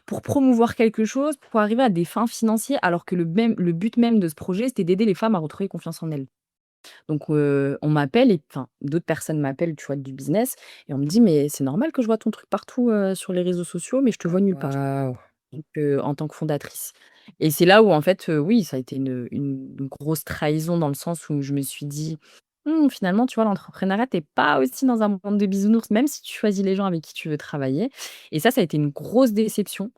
D: pour promouvoir quelque chose, pour arriver à des fins financières, alors que le but même de ce projet, c'était d'aider les femmes à retrouver confiance en elles. Donc on m'appelle et enfin, d'autres personnes m'appellent, tu vois, du business et on me dit: «Mais c'est normal que je vois ton truc partout, sur les réseaux sociaux, mais je te vois nulle part».
B: Waouh!
D: Donc en tant que fondatrice et c'est là où en fait, oui, ça a été une grosse trahison dans le sens où je me suis dit: Finalement, tu vois, l'entrepreneuriat, tu pas aussi dans un monde de bisounours, même si tu choisis les gens avec qui tu veux travailler» et ça a été une grosse déception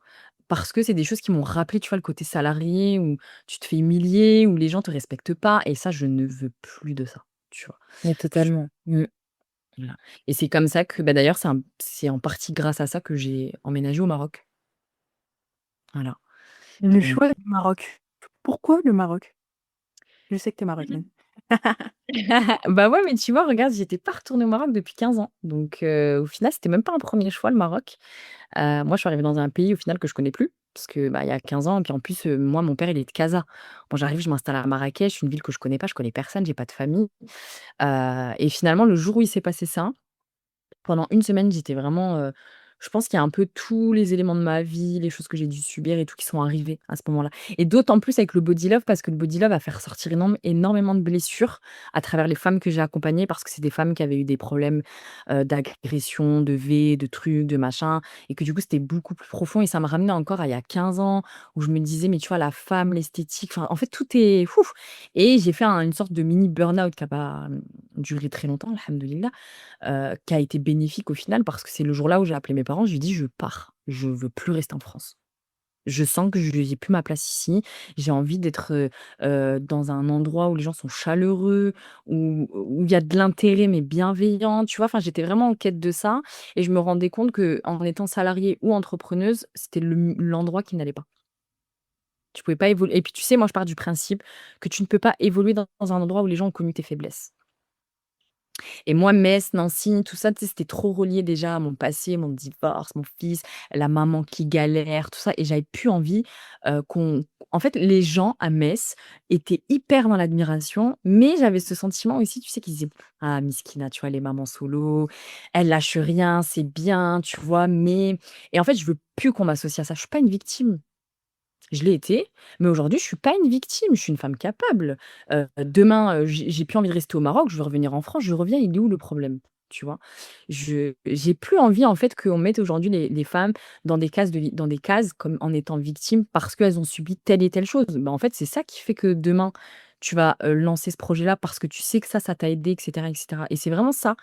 D: parce que c'est des choses qui m'ont rappelé, tu vois, le côté salarié où tu te fais humilier, où les gens te respectent pas et ça, je ne veux plus de ça, tu vois?
B: Mais
D: Je
B: totalement. Mmh.
D: Voilà et c'est comme ça que, bah, d'ailleurs, c'est en partie grâce à ça que j'ai emménagé au Maroc. Voilà,
A: Le
D: donc
A: choix du Maroc. Pourquoi le Maroc? Je sais que tu es marocaine.
D: bah, ouais, mais tu vois, regarde, j'étais pas retournée au Maroc depuis 15 ans, donc au final, c'était même pas un premier choix, le Maroc. Moi, je suis arrivée dans un pays, au final, que je connais plus parce que, bah, il y a 15 ans et puis, en plus, moi, mon père, il est de Casa. Moi, j'arrive, je m'installe à Marrakech, une ville que je connais pas, je connais personne, j'ai pas de famille, et finalement, le jour où il s'est passé ça, pendant une semaine, j'étais vraiment, je pense qu'il y a un peu tous les éléments de ma vie, les choses que j'ai dû subir et tout qui sont arrivés à ce moment-là et d'autant plus avec le body love parce que le body love a fait ressortir énormément de blessures à travers les femmes que j'ai accompagnées parce que c'est des femmes qui avaient eu des problèmes, d'agression, de de trucs, de machin et que du coup, c'était beaucoup plus profond et ça me ramenait encore à il y a 15 ans où je me disais: «Mais tu vois, la femme, l'esthétique», enfin, en fait, tout est ouf et j'ai fait une sorte de mini burn-out qui a pas, duré très longtemps, alhamdoulilah qui a été bénéfique au final parce que c'est le jour-là où j'ai appelé mes parents, je lui ai dit: «Je pars, je veux plus rester en France. Je sens que je j'ai plus ma place ici. J'ai envie d'être, dans un endroit où les gens sont chaleureux, où il y a de l'intérêt mais bienveillant», tu vois? Enfin, j'étais vraiment en quête de ça et je me rendais compte qu'en étant salariée ou entrepreneuse, c'était l'endroit qui n'allait pas. Tu pouvais pas évoluer et puis tu sais, moi je pars du principe que tu ne peux pas évoluer dans un endroit où les gens ont connu tes faiblesses. Et moi, Metz, Nancy, tout ça, tu sais, c'était trop relié déjà à mon passé, mon divorce, mon fils, la maman qui galère, tout ça et j'avais plus envie, qu'on en fait, les gens à Metz étaient hyper dans l'admiration, mais j'avais ce sentiment aussi, tu sais, qu'ils disaient: «Ah Miskina, tu vois, les mamans solo, elles lâchent rien, c'est bien», tu vois? Mais et en fait, je veux plus qu'on m'associe à ça. Je suis pas une victime. Je l'ai été, mais aujourd'hui, je suis pas une victime, je suis une femme capable. Demain, j'ai plus envie de rester au Maroc, je veux revenir en France, je reviens, il est où le problème? Tu vois? Je J'ai plus envie, en fait, qu'on mette aujourd'hui les femmes dans des cases comme en étant victimes parce qu'elles ont subi telle et telle chose. Bah, en fait, c'est ça qui fait que demain, tu vas, lancer ce projet-là parce que tu sais que ça t'a aidé et cetera et cetera et c'est vraiment ça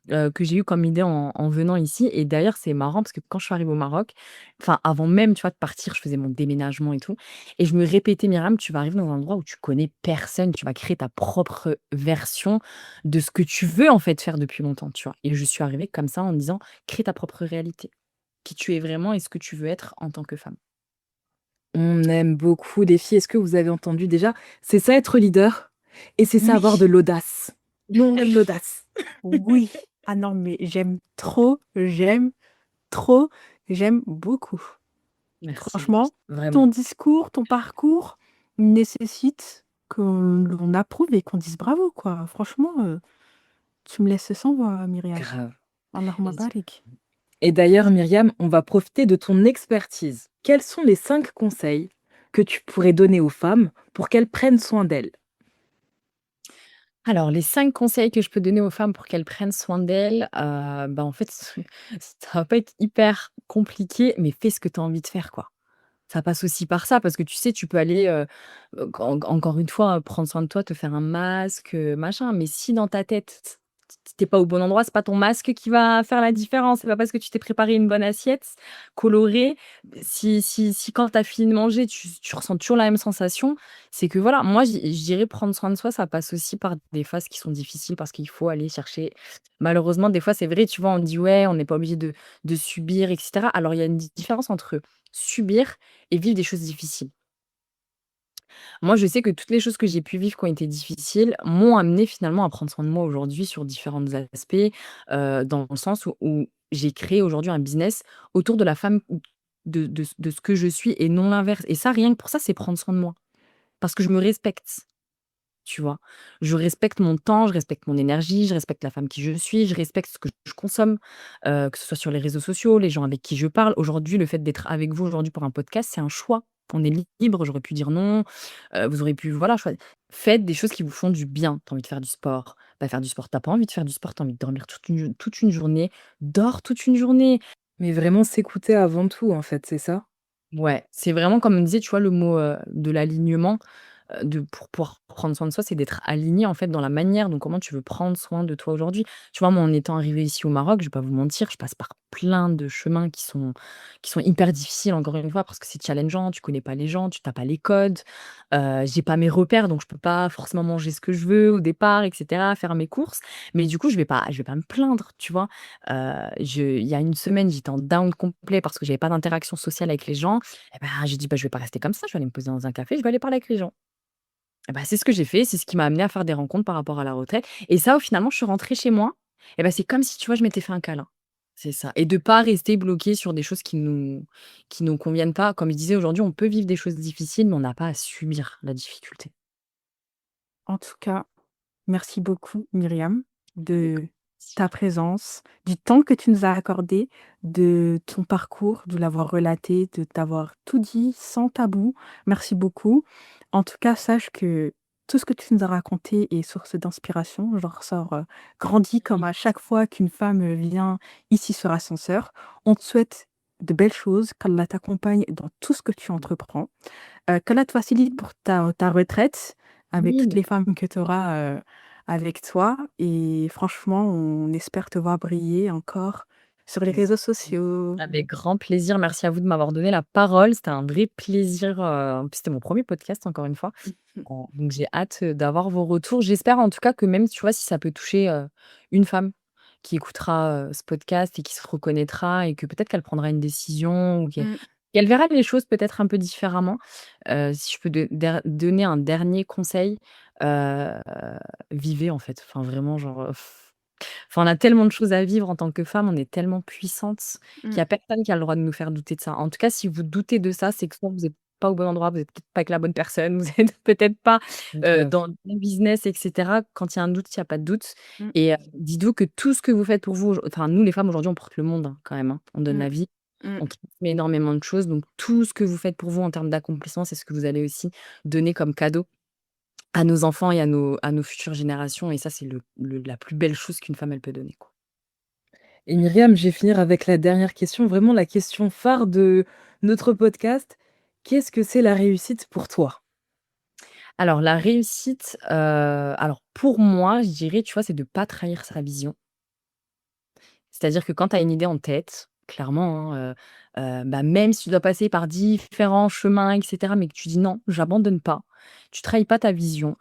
D: que j'ai eu comme idée en venant ici et d'ailleurs, c'est marrant parce que quand je suis arrivée au Maroc, enfin, avant même, tu vois, de partir, je faisais mon déménagement et tout et je me répétais: «Myriam, tu vas arriver dans un endroit où tu connais personne, tu vas créer ta propre version de ce que tu veux, en fait, faire depuis longtemps», tu vois? Et je suis arrivée comme ça en me disant: «Crée ta propre réalité, qui tu es vraiment et ce que tu veux être en tant que femme».
B: On aime beaucoup les filles. Est-ce que vous avez entendu déjà? C'est ça être leader et c'est ça avoir de
A: Oui,
B: l'audace. Nous, on aime l'audace.
A: oui. Ah non, mais trop, j'aime beaucoup.
D: Merci,
A: Franchement, ton
B: Vraiment.
A: discours, ton parcours nécessite que l'on approuve et qu'on dise bravo, quoi. Franchement, tu me laisses sans voix, Myriam.
B: Grave.
A: Allahumma barik.
B: Et d'ailleurs, Myriam, on va profiter de ton expertise. Quels sont les 5 conseils que tu pourrais donner aux femmes pour qu'elles prennent soin d'elles?
D: Alors, les 5 conseils que je peux donner aux femmes pour qu'elles prennent soin d'elles, bah, en fait, ça va pas être hyper compliqué, mais fais ce que tu as envie de faire, quoi. Ça passe aussi par ça, parce que tu sais, tu peux aller, encore une fois, prendre soin de toi, te faire un masque, machin, mais si dans ta tête, tu pas au bon endroit, c'est pas ton masque qui va faire la différence. C'est pas parce que tu t'es préparé une bonne assiette colorée, si quand tu as fini de manger, tu ressens toujours la même sensation, c'est que voilà, moi, je dirais prendre soin de soi, ça passe aussi par des phases qui sont difficiles parce qu'il faut aller chercher malheureusement, des fois, c'est vrai, tu vois, on dit: «Ouais, on n'est pas obligé de subir et cetera». Alors il y a une différence entre subir et vivre des choses difficiles. Moi, je sais que toutes les choses que j'ai pu vivre qui ont été difficiles m'ont amené finalement à prendre soin de moi aujourd'hui sur différents aspects, dans le sens où j'ai créé aujourd'hui un business autour de la femme de ce que je suis et non l'inverse et ça, rien que pour ça, c'est prendre soin de moi. Parce que je me respecte, tu vois? Je respecte mon temps, je respecte mon énergie, je respecte la femme qui je suis, je respecte ce que je consomme, que ce soit sur les réseaux sociaux, les gens avec qui je parle. Aujourd'hui, le fait d'être avec vous aujourd'hui pour un podcast, c'est un choix. On est libre, j'aurais pu dire non, vous aurez pu voilà, choisir. faites des choses qui vous font du bien. Tu as envie de faire du sport, bah, faire du sport. Tu pas envie de faire du sport, tu as envie de dormir toute une journée, dors toute une journée.
B: Mais vraiment s'écouter avant tout, en fait, c'est ça?
D: Ouais, c'est vraiment comme on disait, tu vois, le mot, de l'alignement, de pour pouvoir prendre soin de soi, c'est d'être aligné, en fait, dans la manière dont comment tu veux prendre soin de toi aujourd'hui. Tu vois, moi, en étant arrivée ici au Maroc, je vais pas vous mentir, je passe par plein de chemins qui sont hyper difficiles, encore une fois, parce que c'est challengeant, tu connais pas les gens, tu pas les codes, j'ai pas mes repères, donc je peux pas forcément manger ce que je veux au départ et cetera, faire mes courses. Mais du coup, je vais pas me plaindre, tu vois? Je il y a une semaine, j'étais en down complet parce que j'avais pas d'interaction sociale avec les gens. Et ben, j'ai dit: «Bah, je vais pas rester comme ça, je vais aller me poser dans un café, je vais aller parler avec les gens». Et bah, c'est ce que j'ai fait, c'est ce qui m'a amené à faire des rencontres par rapport à la retraite et ça, finalement, je suis rentrée chez moi et bah, c'est comme si, tu vois, je m'étais fait un câlin. C'est ça et de pas rester bloqué sur des choses qui nous conviennent pas. Comme je disais, aujourd'hui, on peut vivre des choses difficiles, mais on n'a pas à subir la difficulté.
A: En tout cas, merci beaucoup Myriam
D: Avec
A: de ta
D: plaisir.
A: présence, du temps que tu nous as accordé, de ton parcours, de l'avoir relaté, de t'avoir tout dit sans tabou. Merci beaucoup. En tout cas, sache que tout ce que tu nous as raconté est source d'inspiration. J'en ressors grandi comme à chaque fois qu'une femme vient ici sur Ascenseur. On te souhaite de belles choses, qu'Allah t'accompagne dans tout ce que tu entreprends. Qu'Allah te facilite pour ta retraite avec toutes
D: Oui.
A: les femmes que tu auras, avec toi et franchement, on espère te voir briller encore sur les réseaux sociaux.
D: Avec grand plaisir. Merci à vous de m'avoir donné la parole. C'était un vrai plaisir, en plus, c'était mon premier podcast, encore une fois. Donc j'ai hâte, d'avoir vos retours. J'espère en tout cas que même, tu vois, si ça peut toucher, une femme qui écoutera, ce podcast et qui se reconnaîtra et que peut-être qu'elle prendra une décision ou
A: Mmh.
D: qu'elle verra les choses peut-être un peu différemment. Si je peux donner un dernier conseil, heu, vivez en fait. Enfin vraiment genre, enfin, on a tellement de choses à vivre en tant que femme, on est tellement puissante qu'il
A: Mmh.
D: y a personne qui a le droit de nous faire douter de ça. En tout cas, si vous doutez de ça, c'est que soit vous êtes pas au bon endroit, vous êtes peut-être pas avec la bonne personne, vous êtes peut-être pas,
B: Grave.
D: dans le bon business et cetera. Quand il y a un doute, il y a pas de doute
A: Mmh.
D: et dites-vous que tout ce que vous faites pour vous enfin, nous les femmes aujourd'hui, on porte le monde, hein, quand même, hein. On donne
A: Mmh.
D: la vie,
A: Mmh.
D: on transmet énormément de choses, donc tout ce que vous faites pour vous en termes d'accomplissement, c'est ce que vous allez aussi donner comme cadeau à nos enfants et à nos futures générations et ça, c'est la plus belle chose qu'une femme, elle peut donner, quoi.
B: Et Myriam, je vais finir avec la dernière question, vraiment la question phare de notre podcast. Qu'est-ce que c'est la réussite pour toi?
D: Alors la réussite, alors pour moi, je dirais, tu vois, c'est de pas trahir sa vision. C'est-à-dire que quand tu as une idée en tête, clairement, hein, bah, même si tu dois passer par différents chemins et cetera, mais que tu dis: «Non, j'abandonne pas». Tu trahis pas ta vision,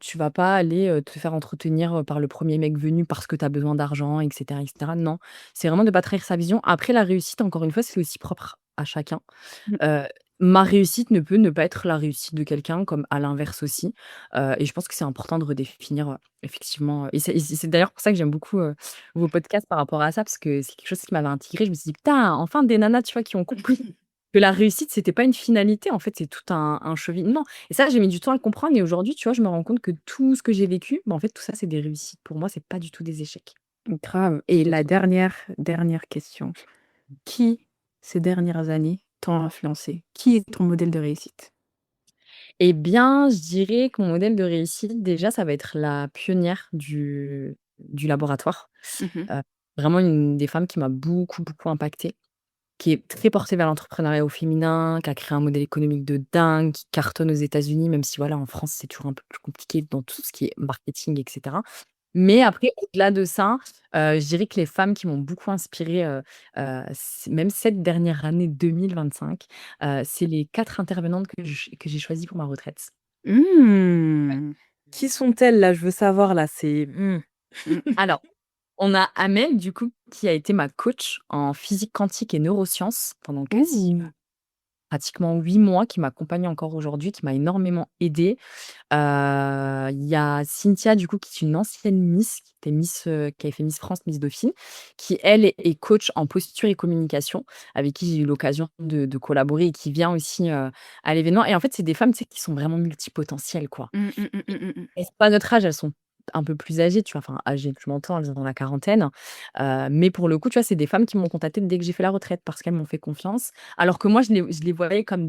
D: tu vas pas aller, te faire entretenir, par le premier mec venu parce que tu as besoin d'argent et cetera et cetera. Non, c'est vraiment de pas trahir sa vision. Après la réussite, encore une fois, c'est aussi propre à chacun.
A: Mmh.
D: Heu, Ma réussite ne peut ne pas être la réussite de quelqu'un comme à l'inverse aussi, et je pense que c'est important de redéfinir, effectivement, et c'est d'ailleurs pour ça que j'aime beaucoup, vos podcasts par rapport à ça, parce que c'est quelque chose qui m'avait intégrée. Je me suis dit: «Putain, enfin des nanas, tu vois, qui ont compris que la réussite, c'était pas une finalité, en fait, c'est tout un cheminement» et ça, j'ai mis du temps à le comprendre et aujourd'hui, tu vois, je me rends compte que tout ce que j'ai vécu, bah, en fait, tout ça, c'est des réussites. Pour moi, c'est pas du tout des échecs.
A: Grave et la dernière question. Qui, ces dernières années, t'ont influencé? Qui est ton modèle de réussite?
D: Eh bien, je dirais que mon modèle de réussite, déjà, ça va être la pionnière du laboratoire.
A: Mmh.
D: Heu, Vraiment une des femmes qui m'a beaucoup, beaucoup impactée, qui est très portée vers l'entrepreneuriat au féminin, qui a créé un modèle économique de dingue, qui cartonne aux États-Unis, même si voilà, en France, c'est toujours un peu plus compliqué dans tout ce qui est marketing et cetera. Mais après, au-delà de ça, je dirais que les femmes qui m'ont beaucoup inspirée, c même cette dernière année 2025, c'est les 4 intervenantes que j'ai choisies pour ma retraite. Ouais.
A: Mmh.
B: Qui sont-elles là? Je veux savoir là, c'est
A: Mmh.
D: Alors, on a Amel, du coup, qui a été ma coach en physique quantique et neurosciences pendant quasi
A: Ouh!
D: pratiquement 8 mois, qui m'accompagne encore aujourd'hui, qui m'a énormément aidée. Il y a Cynthia, du coup, qui est une ancienne Miss, qui était Miss, qui avait fait Miss France, Miss Dauphine, qui elle est coach en posture et communication, avec qui j'ai eu l'occasion de collaborer et qui vient aussi, à l'événement et en fait, c'est des femmes, tu sais, qui sont vraiment multipotentielles, quoi.
A: Mmh, mmh, mmh, mmh, mmh, mmh.
D: Elles ont pas notre âge, elles sont un peu plus âgées, tu vois? Enfin âgées, je m'entends, elles sont dans la quarantaine, mais pour le coup, tu vois, c'est des femmes qui m'ont contactée dès que j'ai fait la retraite parce qu'elles m'ont fait confiance. Alors que moi, je les voyais comme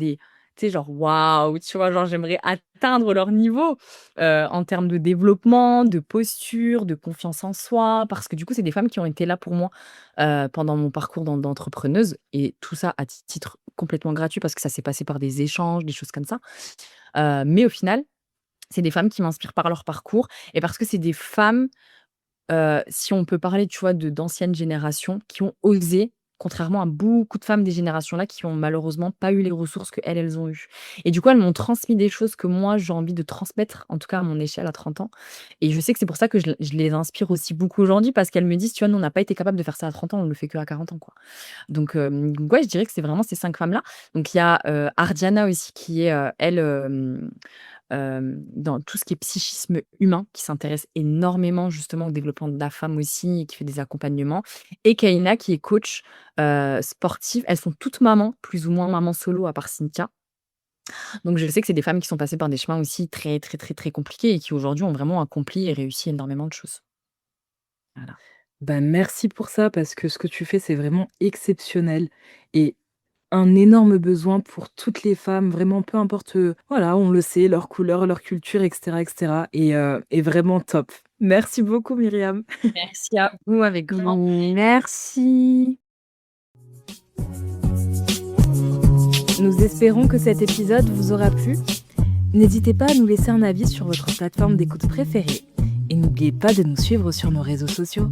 D: tu sais, genre waouh, tu vois, genre j'aimerais atteindre leur niveau en termes de développement, de posture, de confiance en soi, parce que du coup, c'est des femmes qui ont été là pour moi pendant mon parcours d'entrepreneuse et tout ça à titre complètement gratuit parce que ça s'est passé par des échanges, des choses comme ça. Mais au final, c'est des femmes qui m'inspirent par leur parcours et parce que c'est des femmes, si on peut parler, tu vois, d'anciennes générations qui ont osé, contrairement à beaucoup de femmes des générations là qui ont malheureusement pas eu les ressources qu'elles, elles ont eues. Et du coup, elles m'ont transmis des choses que moi, j'ai envie de transmettre, en tout cas à mon échelle à 30 ans. Et je sais que c'est pour ça que je les inspire aussi beaucoup aujourd'hui parce qu'elles me disent: «Tu vois, nous, on n'a pas été capable de faire ça à 30 ans, on le fait qu'à 40 ans, quoi». Donc ouais, je dirais que c'est vraiment ces 5 femmes-là. Donc il y a, Ardiana aussi qui est, elle, dans tout ce qui est psychisme humain, qui s'intéresse énormément justement au développement de la femme aussi et qui fait des accompagnements et Kaina qui est coach, sportive. Elles sont toutes mamans, plus ou moins mamans solo à part Cynthia. Donc je sais que c'est des femmes qui sont passées par des chemins aussi très, très, très, très compliqués et qui aujourd'hui ont vraiment accompli et réussi énormément de choses. Voilà.
B: Bah, merci pour ça parce que ce que tu fais, c'est vraiment exceptionnel et un énorme besoin pour toutes les femmes, vraiment peu importe, voilà, on le sait, leur couleur, leur culture et cetera et vraiment top. Merci beaucoup Myriam.
D: Merci à vous, avec grand
A: Merci.
B: Nous espérons que cet épisode vous aura plu. N'hésitez pas à nous laisser un avis sur votre plateforme d'écoute préférée et n'oubliez pas de nous suivre sur nos réseaux sociaux.